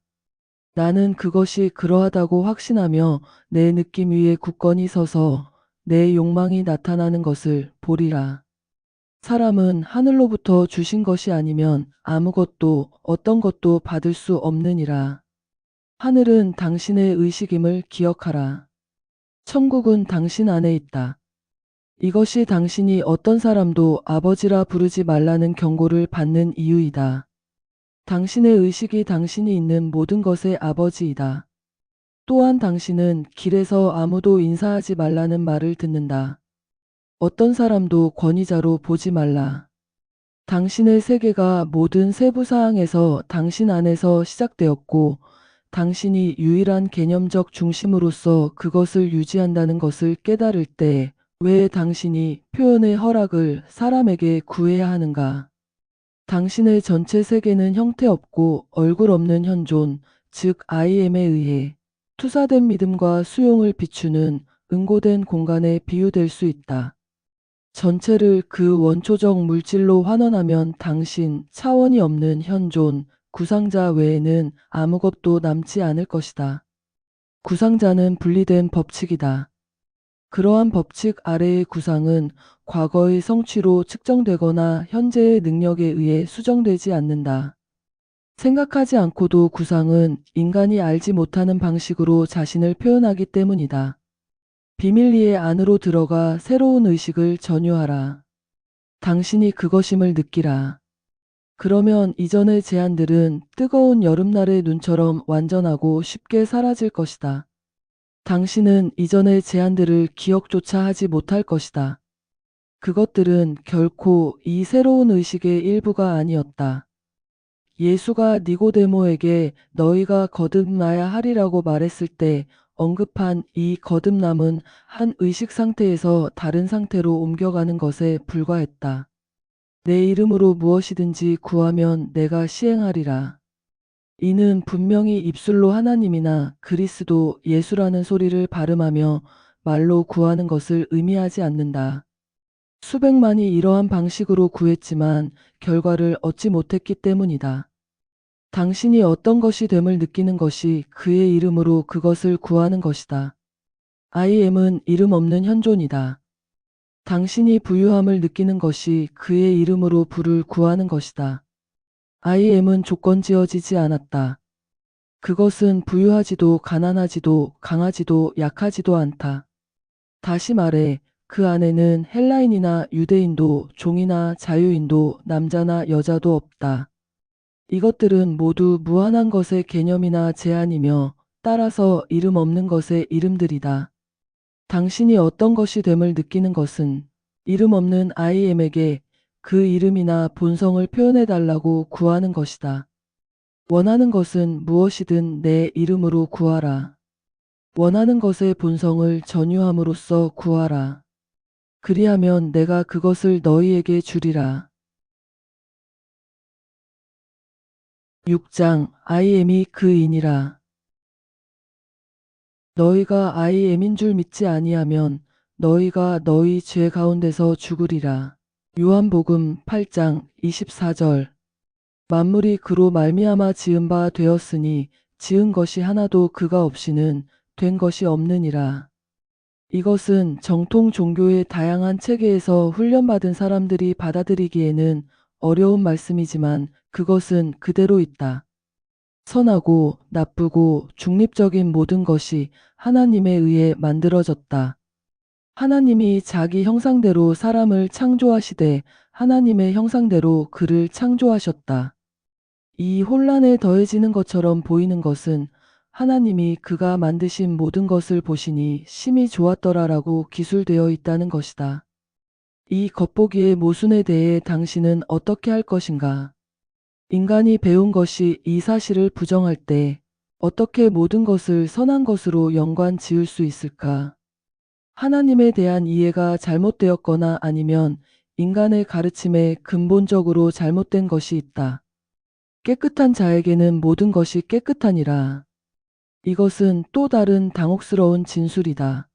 나는 그것이 그러하다고 확신하며 내 느낌 위에 굳건히 서서 내 욕망이 나타나는 것을 보리라. 사람은 하늘로부터 주신 것이 아니면 아무것도 어떤 것도 받을 수 없느니라. 하늘은 당신의 의식임을 기억하라. 천국은 당신 안에 있다. 이것이 당신이 어떤 사람도 아버지라 부르지 말라는 경고를 받는 이유이다. 당신의 의식이 당신이 있는 모든 것의 아버지이다. 또한 당신은 길에서 아무도 인사하지 말라는 말을 듣는다. 어떤 사람도 권위자로 보지 말라. 당신의 세계가 모든 세부 사항에서 당신 안에서 시작되었고 당신이 유일한 개념적 중심으로서 그것을 유지한다는 것을 깨달을 때 왜 당신이 표현의 허락을 사람에게 구해야 하는가? 당신의 전체 세계는 형태 없고 얼굴 없는 현존, 즉 I am에 의해 투사된 믿음과 수용을 비추는 응고된 공간에 비유될 수 있다. 전체를 그 원초적 물질로 환원하면 당신 차원이 없는 현존, 구상자 외에는 아무것도 남지 않을 것이다. 구상자는 분리된 법칙이다. 그러한 법칙 아래의 구상은 과거의 성취로 측정되거나 현재의 능력에 의해 수정되지 않는다. 생각하지 않고도 구상은 인간이 알지 못하는 방식으로 자신을 표현하기 때문이다. 비밀리에 안으로 들어가 새로운 의식을 전유하라. 당신이 그것임을 느끼라. 그러면 이전의 제한들은 뜨거운 여름날의 눈처럼 완전하고 쉽게 사라질 것이다. 당신은 이전의 제한들을 기억조차 하지 못할 것이다. 그것들은 결코 이 새로운 의식의 일부가 아니었다. 예수가 니고데모에게 너희가 거듭나야 하리라고 말했을 때 언급한 이 거듭남은 한 의식 상태에서 다른 상태로 옮겨가는 것에 불과했다. 내 이름으로 무엇이든지 구하면 내가 시행하리라. 이는 분명히 입술로 하나님이나 그리스도 예수라는 소리를 발음하며 말로 구하는 것을 의미하지 않는다. 수백만이 이러한 방식으로 구했지만 결과를 얻지 못했기 때문이다. 당신이 어떤 것이 됨을 느끼는 것이 그의 이름으로 그것을 구하는 것이다. I am은 이름 없는 현존이다. 당신이 부유함을 느끼는 것이 그의 이름으로 부를 구하는 것이다. I am은 조건 지어지지 않았다. 그것은 부유하지도 가난하지도 강하지도 약하지도 않다. 다시 말해 그 안에는 헬라인이나 유대인도 종이나 자유인도 남자나 여자도 없다. 이것들은 모두 무한한 것의 개념이나 제한이며 따라서 이름 없는 것의 이름들이다. 당신이 어떤 것이 됨을 느끼는 것은 이름 없는 I am에게 그 이름이나 본성을 표현해달라고 구하는 것이다. 원하는 것은 무엇이든 내 이름으로 구하라. 원하는 것의 본성을 전유함으로써 구하라. 그리하면 내가 그것을 너희에게 주리라. 6장 I am이 그이니라. 너희가 I am인 줄 믿지 아니하면 너희가 너희 죄 가운데서 죽으리라. 요한복음 8장 24절. 만물이 그로 말미암아 지은 바 되었으니 지은 것이 하나도 그가 없이는 된 것이 없느니라. 이것은 정통 종교의 다양한 체계에서 훈련받은 사람들이 받아들이기에는 어려운 말씀이지만 그것은 그대로 있다. 선하고 나쁘고 중립적인 모든 것이 하나님에 의해 만들어졌다. 하나님이 자기 형상대로 사람을 창조하시되 하나님의 형상대로 그를 창조하셨다. 이 혼란에 더해지는 것처럼 보이는 것은 하나님이 그가 만드신 모든 것을 보시니 심히 좋았더라라고 기술되어 있다는 것이다. 이 겉보기의 모순에 대해 당신은 어떻게 할 것인가? 인간이 배운 것이 이 사실을 부정할 때 어떻게 모든 것을 선한 것으로 연관 지을 수 있을까? 하나님에 대한 이해가 잘못되었거나 아니면 인간의 가르침에 근본적으로 잘못된 것이 있다. 깨끗한 자에게는 모든 것이 깨끗하니라. 이것은 또 다른 당혹스러운 진술이다.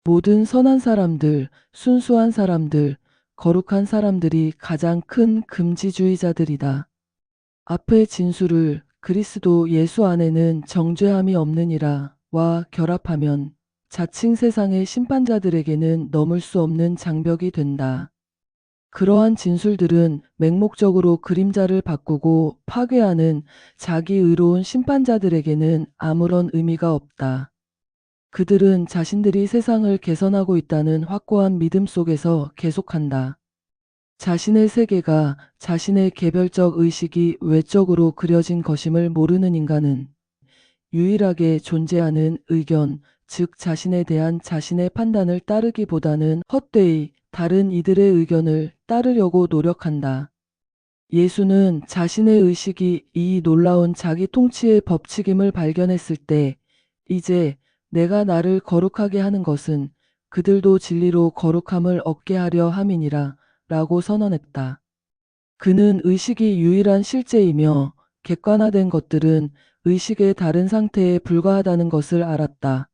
모든 선한 사람들, 순수한 사람들, 거룩한 사람들이 가장 큰 금지주의자들이다. 앞의 진술을 그리스도 예수 안에는 정죄함이 없느니라 와 결합하면 자칭 세상의 심판자들에게는 넘을 수 없는 장벽이 된다. 그러한 진술들은 맹목적으로 그림자를 바꾸고 파괴하는 자기 의로운 심판자들에게는 아무런 의미가 없다. 그들은 자신들이 세상을 개선하고 있다는 확고한 믿음 속에서 계속한다. 자신의 세계가 자신의 개별적 의식이 외적으로 그려진 것임을 모르는 인간은 유일하게 존재하는 의견, 즉 자신에 대한 자신의 판단을 따르기보다는 헛되이 다른 이들의 의견을 따르려고 노력한다. 예수는 자신의 의식이 이 놀라운 자기 통치의 법칙임을 발견했을 때 이제 내가 나를 거룩하게 하는 것은 그들도 진리로 거룩함을 얻게 하려 함이니라 라고 선언했다. 그는 의식이 유일한 실제이며 객관화된 것들은 의식의 다른 상태에 불과하다는 것을 알았다.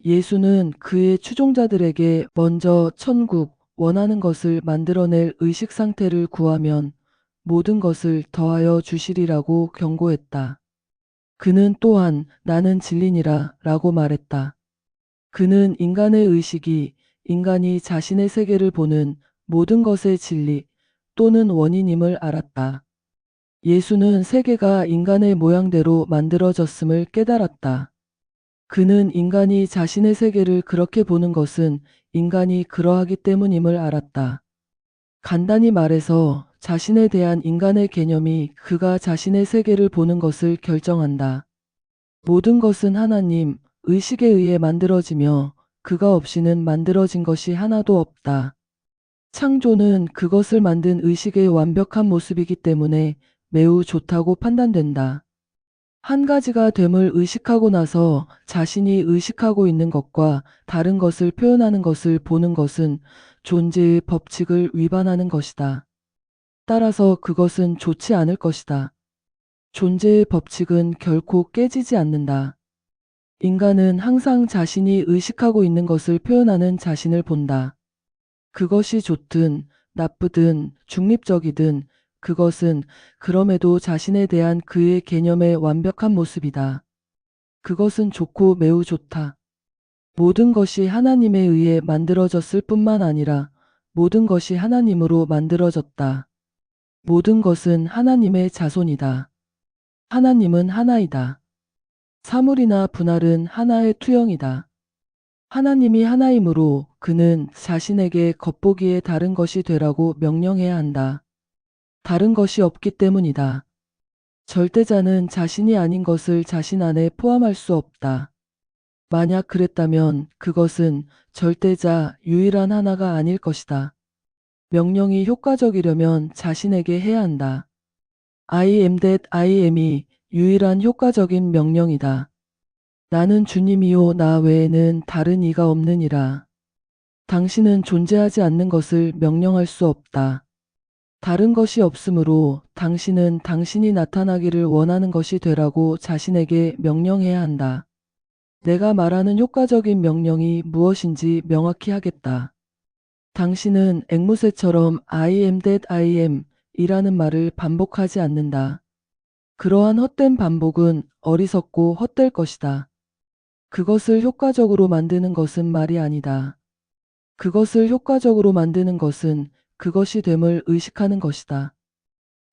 예수는 그의 추종자들에게 먼저 천국, 원하는 것을 만들어낼 의식 상태를 구하면 모든 것을 더하여 주시리라고 경고했다. 그는 또한 나는 진리니라 라고 말했다. 그는 인간의 의식이 인간이 자신의 세계를 보는 모든 것의 진리 또는 원인임을 알았다. 예수는 세계가 인간의 모양대로 만들어졌음을 깨달았다. 그는 인간이 자신의 세계를 그렇게 보는 것은 인간이 그러하기 때문임을 알았다. 간단히 말해서 자신에 대한 인간의 개념이 그가 자신의 세계를 보는 것을 결정한다. 모든 것은 하나님, 의식에 의해 만들어지며 그가 없이는 만들어진 것이 하나도 없다. 창조는 그것을 만든 의식의 완벽한 모습이기 때문에 매우 좋다고 판단된다. 한 가지가 됨을 의식하고 나서 자신이 의식하고 있는 것과 다른 것을 표현하는 것을 보는 것은 존재의 법칙을 위반하는 것이다. 따라서 그것은 좋지 않을 것이다. 존재의 법칙은 결코 깨지지 않는다. 인간은 항상 자신이 의식하고 있는 것을 표현하는 자신을 본다. 그것이 좋든 나쁘든 중립적이든 그것은 그럼에도 자신에 대한 그의 개념의 완벽한 모습이다. 그것은 좋고 매우 좋다. 모든 것이 하나님에 의해 만들어졌을 뿐만 아니라 모든 것이 하나님으로 만들어졌다. 모든 것은 하나님의 자손이다. 하나님은 하나이다. 사물이나 분할은 하나의 투영이다. 하나님이 하나이므로 그는 자신에게 겉보기에 다른 것이 되라고 명령해야 한다. 다른 것이 없기 때문이다. 절대자는 자신이 아닌 것을 자신 안에 포함할 수 없다. 만약 그랬다면 그것은 절대자 유일한 하나가 아닐 것이다. 명령이 효과적이려면 자신에게 해야 한다. I am that I am이 유일한 효과적인 명령이다. 나는 주님이요 나 외에는 다른 이가 없느니라. 당신은 존재하지 않는 것을 명령할 수 없다. 다른 것이 없으므로 당신은 당신이 나타나기를 원하는 것이 되라고 자신에게 명령해야 한다. 내가 말하는 효과적인 명령이 무엇인지 명확히 하겠다. 당신은 앵무새처럼 I am that I am 이라는 말을 반복하지 않는다. 그러한 헛된 반복은 어리석고 헛될 것이다. 그것을 효과적으로 만드는 것은 말이 아니다. 그것을 효과적으로 만드는 것은 그것이 됨을 의식하는 것이다.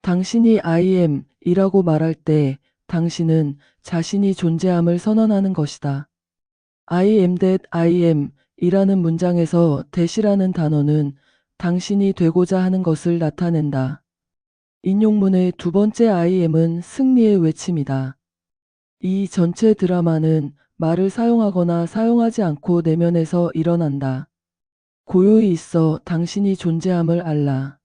당신이 I am 이라고 말할 때 당신은 자신이 존재함을 선언하는 것이다. I am that I am 이라는 문장에서 that이라는 단어는 당신이 되고자 하는 것을 나타낸다. 인용문의 두 번째 I am은 승리의 외침이다. 이 전체 드라마는 말을 사용하거나 사용하지 않고 내면에서 일어난다. 고요히 있어 당신이 존재함을 알라.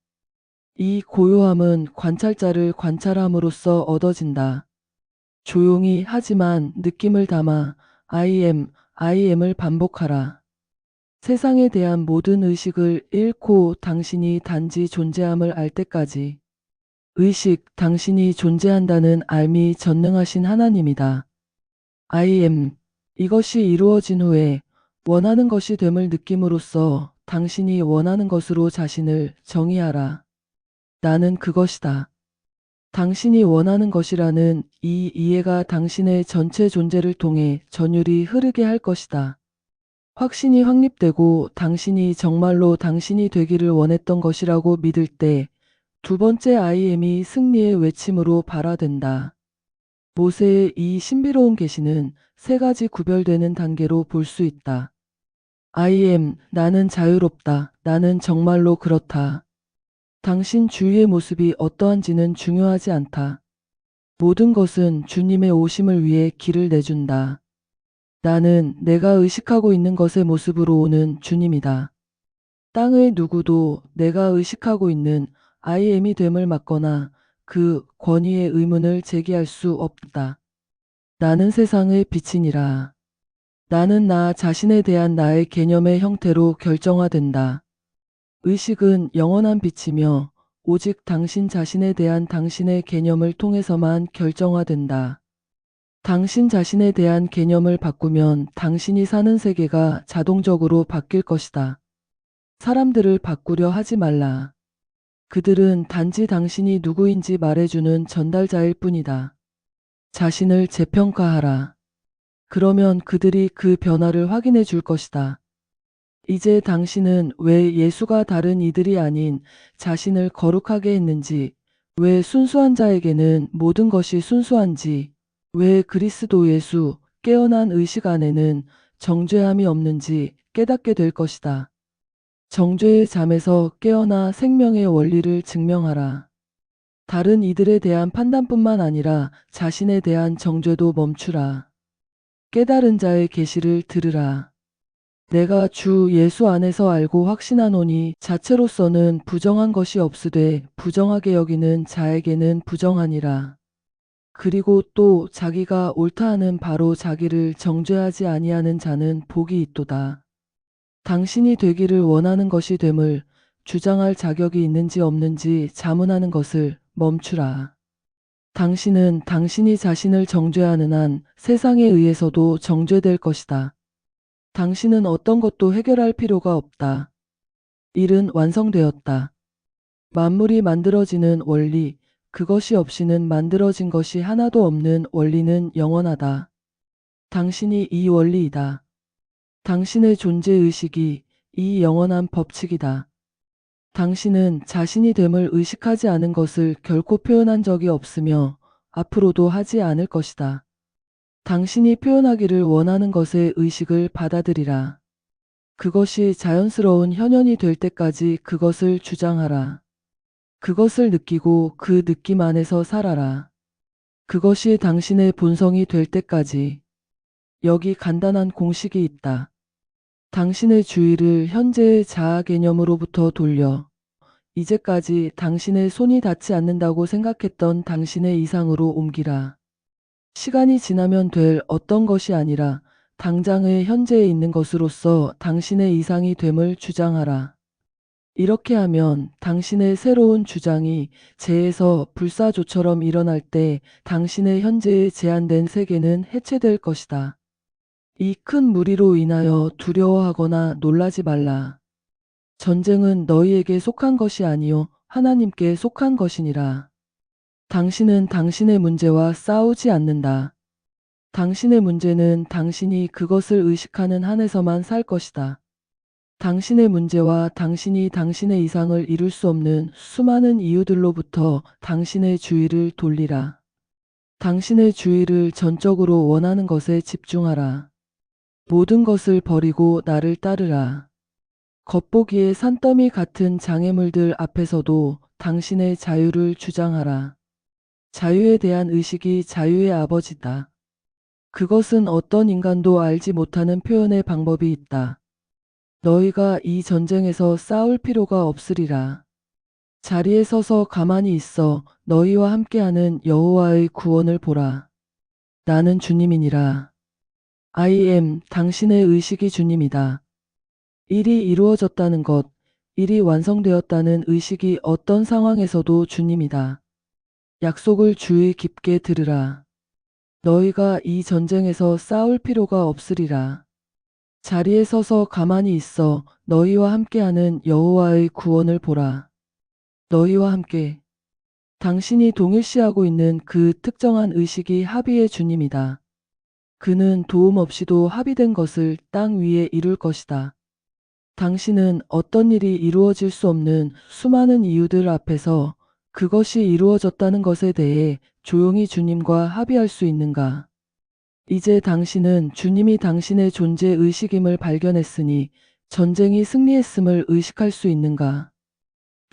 이 고요함은 관찰자를 관찰함으로써 얻어진다. 조용히 하지만 느낌을 담아 I am을 반복하라. 세상에 대한 모든 의식을 잃고 당신이 단지 존재함을 알 때까지. 의식, 당신이 존재한다는 알미 전능하신 하나님이다. I am. 이것이 이루어진 후에 원하는 것이 됨을 느낌으로써 당신이 원하는 것으로 자신을 정의하라. 나는 그것이다. 당신이 원하는 것이라는 이 이해가 당신의 전체 존재를 통해 전율이 흐르게 할 것이다. 확신이 확립되고 당신이 정말로 당신이 되기를 원했던 것이라고 믿을 때 두 번째 I am이 승리의 외침으로 발화된다. 모세의 이 신비로운 계시는 세 가지 구별되는 단계로 볼 수 있다. I am, 나는 자유롭다. 나는 정말로 그렇다. 당신 주위의 모습이 어떠한지는 중요하지 않다. 모든 것은 주님의 오심을 위해 길을 내준다. 나는 내가 의식하고 있는 것의 모습으로 오는 주님이다. 땅의 누구도 내가 의식하고 있는 I am이 됨을 막거나 그 권위의 의문을 제기할 수 없다. 나는 세상의 빛이니라. 나는 나 자신에 대한 나의 개념의 형태로 결정화된다. 의식은 영원한 빛이며 오직 당신 자신에 대한 당신의 개념을 통해서만 결정화된다. 당신 자신에 대한 개념을 바꾸면 당신이 사는 세계가 자동적으로 바뀔 것이다. 사람들을 바꾸려 하지 말라. 그들은 단지 당신이 누구인지 말해주는 전달자일 뿐이다. 자신을 재평가하라. 그러면 그들이 그 변화를 확인해 줄 것이다. 이제 당신은 왜 예수가 다른 이들이 아닌 자신을 거룩하게 했는지, 왜 순수한 자에게는 모든 것이 순수한지, 왜 그리스도 예수, 깨어난 의식 안에는 정죄함이 없는지 깨닫게 될 것이다. 정죄의 잠에서 깨어나 생명의 원리를 증명하라. 다른 이들에 대한 판단뿐만 아니라 자신에 대한 정죄도 멈추라. 깨달은 자의 계시를 들으라. 내가 주 예수 안에서 알고 확신하노니 자체로서는 부정한 것이 없으되 부정하게 여기는 자에게는 부정하니라. 그리고 또 자기가 옳다 하는 바로 자기를 정죄하지 아니하는 자는 복이 있도다. 당신이 되기를 원하는 것이 됨을 주장할 자격이 있는지 없는지 자문하는 것을 멈추라. 당신은 당신이 자신을 정죄하는 한 세상에 의해서도 정죄될 것이다. 당신은 어떤 것도 해결할 필요가 없다. 일은 완성되었다. 만물이 만들어지는 원리, 그것이 없이는 만들어진 것이 하나도 없는 원리는 영원하다. 당신이 이 원리이다. 당신의 존재의식이 이 영원한 법칙이다. 당신은 자신이 됨을 의식하지 않은 것을 결코 표현한 적이 없으며 앞으로도 하지 않을 것이다. 당신이 표현하기를 원하는 것의 의식을 받아들이라. 그것이 자연스러운 현현이 될 때까지 그것을 주장하라. 그것을 느끼고 그 느낌 안에서 살아라. 그것이 당신의 본성이 될 때까지. 여기 간단한 공식이 있다. 당신의 주의를 현재의 자아 개념으로부터 돌려 이제까지 당신의 손이 닿지 않는다고 생각했던 당신의 이상으로 옮기라. 시간이 지나면 될 어떤 것이 아니라 당장의 현재에 있는 것으로서 당신의 이상이 됨을 주장하라. 이렇게 하면 당신의 새로운 주장이 재에서 불사조처럼 일어날 때 당신의 현재의 제한된 세계는 해체될 것이다. 이 큰 무리로 인하여 두려워하거나 놀라지 말라. 전쟁은 너희에게 속한 것이 아니요 하나님께 속한 것이니라. 당신은 당신의 문제와 싸우지 않는다. 당신의 문제는 당신이 그것을 의식하는 한에서만 살 것이다. 당신의 문제와 당신이 당신의 이상을 이룰 수 없는 수많은 이유들로부터 당신의 주의를 돌리라. 당신의 주의를 전적으로 원하는 것에 집중하라. 모든 것을 버리고 나를 따르라. 겉보기에 산더미 같은 장애물들 앞에서도 당신의 자유를 주장하라. 자유에 대한 의식이 자유의 아버지다. 그것은 어떤 인간도 알지 못하는 표현의 방법이 있다. 너희가 이 전쟁에서 싸울 필요가 없으리라. 자리에 서서 가만히 있어 너희와 함께하는 여호와의 구원을 보라. 나는 주님이니라. I am 당신의 의식이 주님이다. 일이 이루어졌다는 것, 일이 완성되었다는 의식이 어떤 상황에서도 주님이다. 약속을 주의 깊게 들으라. 너희가 이 전쟁에서 싸울 필요가 없으리라. 자리에 서서 가만히 있어 너희와 함께하는 여호와의 구원을 보라. 너희와 함께. 당신이 동일시하고 있는 그 특정한 의식이 합의의 주님이다. 그는 도움 없이도 합의된 것을 땅 위에 이룰 것이다. 당신은 어떤 일이 이루어질 수 없는 수많은 이유들 앞에서 그것이 이루어졌다는 것에 대해 조용히 주님과 합의할 수 있는가? 이제 당신은 주님이 당신의 존재 의식임을 발견했으니 전쟁이 승리했음을 의식할 수 있는가?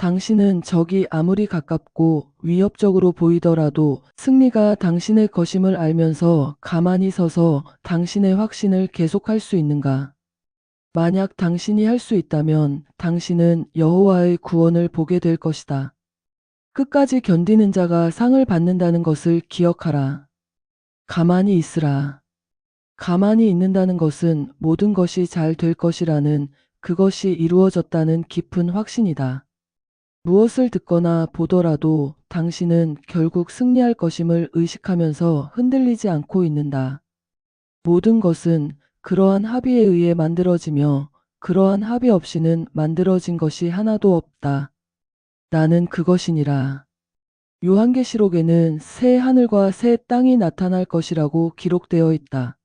당신은 적이 아무리 가깝고 위협적으로 보이더라도 승리가 당신의 것임을 알면서 가만히 서서 당신의 확신을 계속할 수 있는가? 만약 당신이 할 수 있다면 당신은 여호와의 구원을 보게 될 것이다. 끝까지 견디는 자가 상을 받는다는 것을 기억하라. 가만히 있으라. 가만히 있는다는 것은 모든 것이 잘 될 것이라는 그것이 이루어졌다는 깊은 확신이다. 무엇을 듣거나 보더라도 당신은 결국 승리할 것임을 의식하면서 흔들리지 않고 있는다. 모든 것은 그러한 합의에 의해 만들어지며 그러한 합의 없이는 만들어진 것이 하나도 없다. 나는 그것이니라. 요한계시록에는 새 하늘과 새 땅이 나타날 것이라고 기록되어 있다.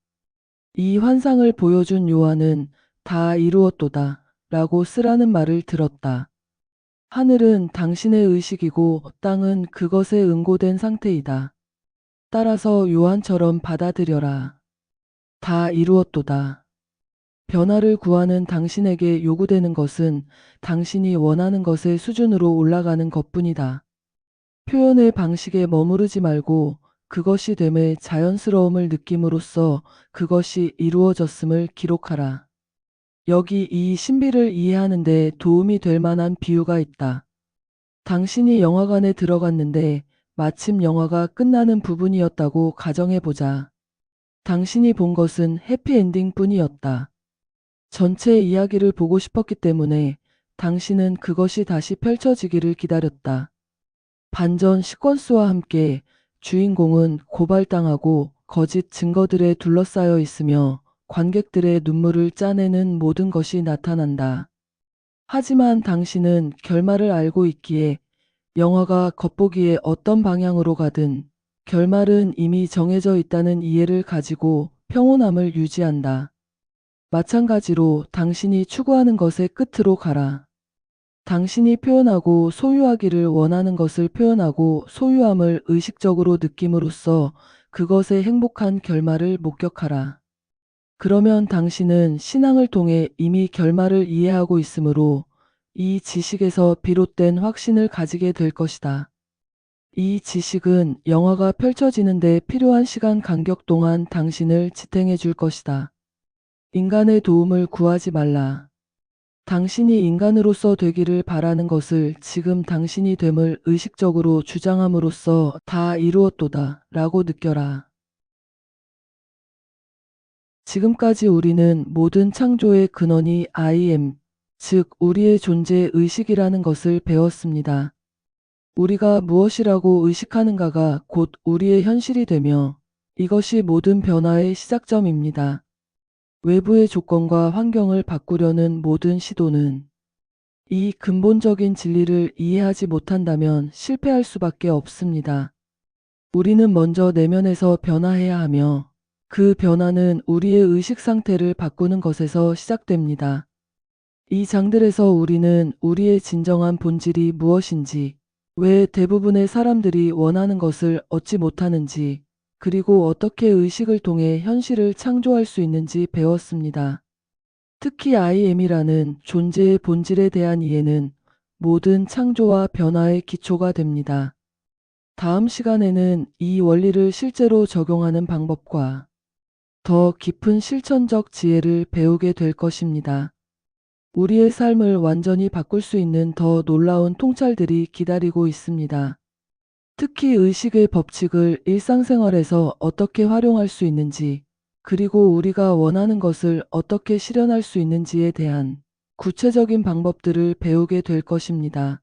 이 환상을 보여준 요한은 다 이루었도다 라고 쓰라는 말을 들었다. 하늘은 당신의 의식이고 땅은 그것에 응고된 상태이다. 따라서 요한처럼 받아들여라. 다 이루었도다. 변화를 구하는 당신에게 요구되는 것은 당신이 원하는 것의 수준으로 올라가는 것뿐이다. 표현의 방식에 머무르지 말고 그것이 됨의 자연스러움을 느낌으로써 그것이 이루어졌음을 기록하라. 여기 이 신비를 이해하는 데 도움이 될 만한 비유가 있다. 당신이 영화관에 들어갔는데 마침 영화가 끝나는 부분이었다고 가정해보자. 당신이 본 것은 해피엔딩 뿐이었다. 전체 이야기를 보고 싶었기 때문에 당신은 그것이 다시 펼쳐지기를 기다렸다. 반전 시퀀스와 함께 주인공은 고발당하고 거짓 증거들에 둘러싸여 있으며 관객들의 눈물을 짜내는 모든 것이 나타난다. 하지만 당신은 결말을 알고 있기에 영화가 겉보기에 어떤 방향으로 가든 결말은 이미 정해져 있다는 이해를 가지고 평온함을 유지한다. 마찬가지로 당신이 추구하는 것의 끝으로 가라. 당신이 표현하고 소유하기를 원하는 것을 표현하고 소유함을 의식적으로 느낌으로써 그것의 행복한 결말을 목격하라. 그러면 당신은 신앙을 통해 이미 결말을 이해하고 있으므로 이 지식에서 비롯된 확신을 가지게 될 것이다. 이 지식은 영화가 펼쳐지는 데 필요한 시간 간격 동안 당신을 지탱해 줄 것이다. 인간의 도움을 구하지 말라. 당신이 인간으로서 되기를 바라는 것을 지금 당신이 됨을 의식적으로 주장함으로써 다 이루었도다 라고 느껴라. 지금까지 우리는 모든 창조의 근원이 I am, 즉 우리의 존재 의식이라는 것을 배웠습니다. 우리가 무엇이라고 의식하는가가 곧 우리의 현실이 되며 이것이 모든 변화의 시작점입니다. 외부의 조건과 환경을 바꾸려는 모든 시도는 이 근본적인 진리를 이해하지 못한다면 실패할 수밖에 없습니다. 우리는 먼저 내면에서 변화해야 하며 그 변화는 우리의 의식 상태를 바꾸는 것에서 시작됩니다. 이 장들에서 우리는 우리의 진정한 본질이 무엇인지, 왜 대부분의 사람들이 원하는 것을 얻지 못하는지, 그리고 어떻게 의식을 통해 현실을 창조할 수 있는지 배웠습니다. 특히 I am이라는 존재의 본질에 대한 이해는 모든 창조와 변화의 기초가 됩니다. 다음 시간에는 이 원리를 실제로 적용하는 방법과 더 깊은 실천적 지혜를 배우게 될 것입니다. 우리의 삶을 완전히 바꿀 수 있는 더 놀라운 통찰들이 기다리고 있습니다. 특히 의식의 법칙을 일상생활에서 어떻게 활용할 수 있는지, 그리고 우리가 원하는 것을 어떻게 실현할 수 있는지에 대한 구체적인 방법들을 배우게 될 것입니다.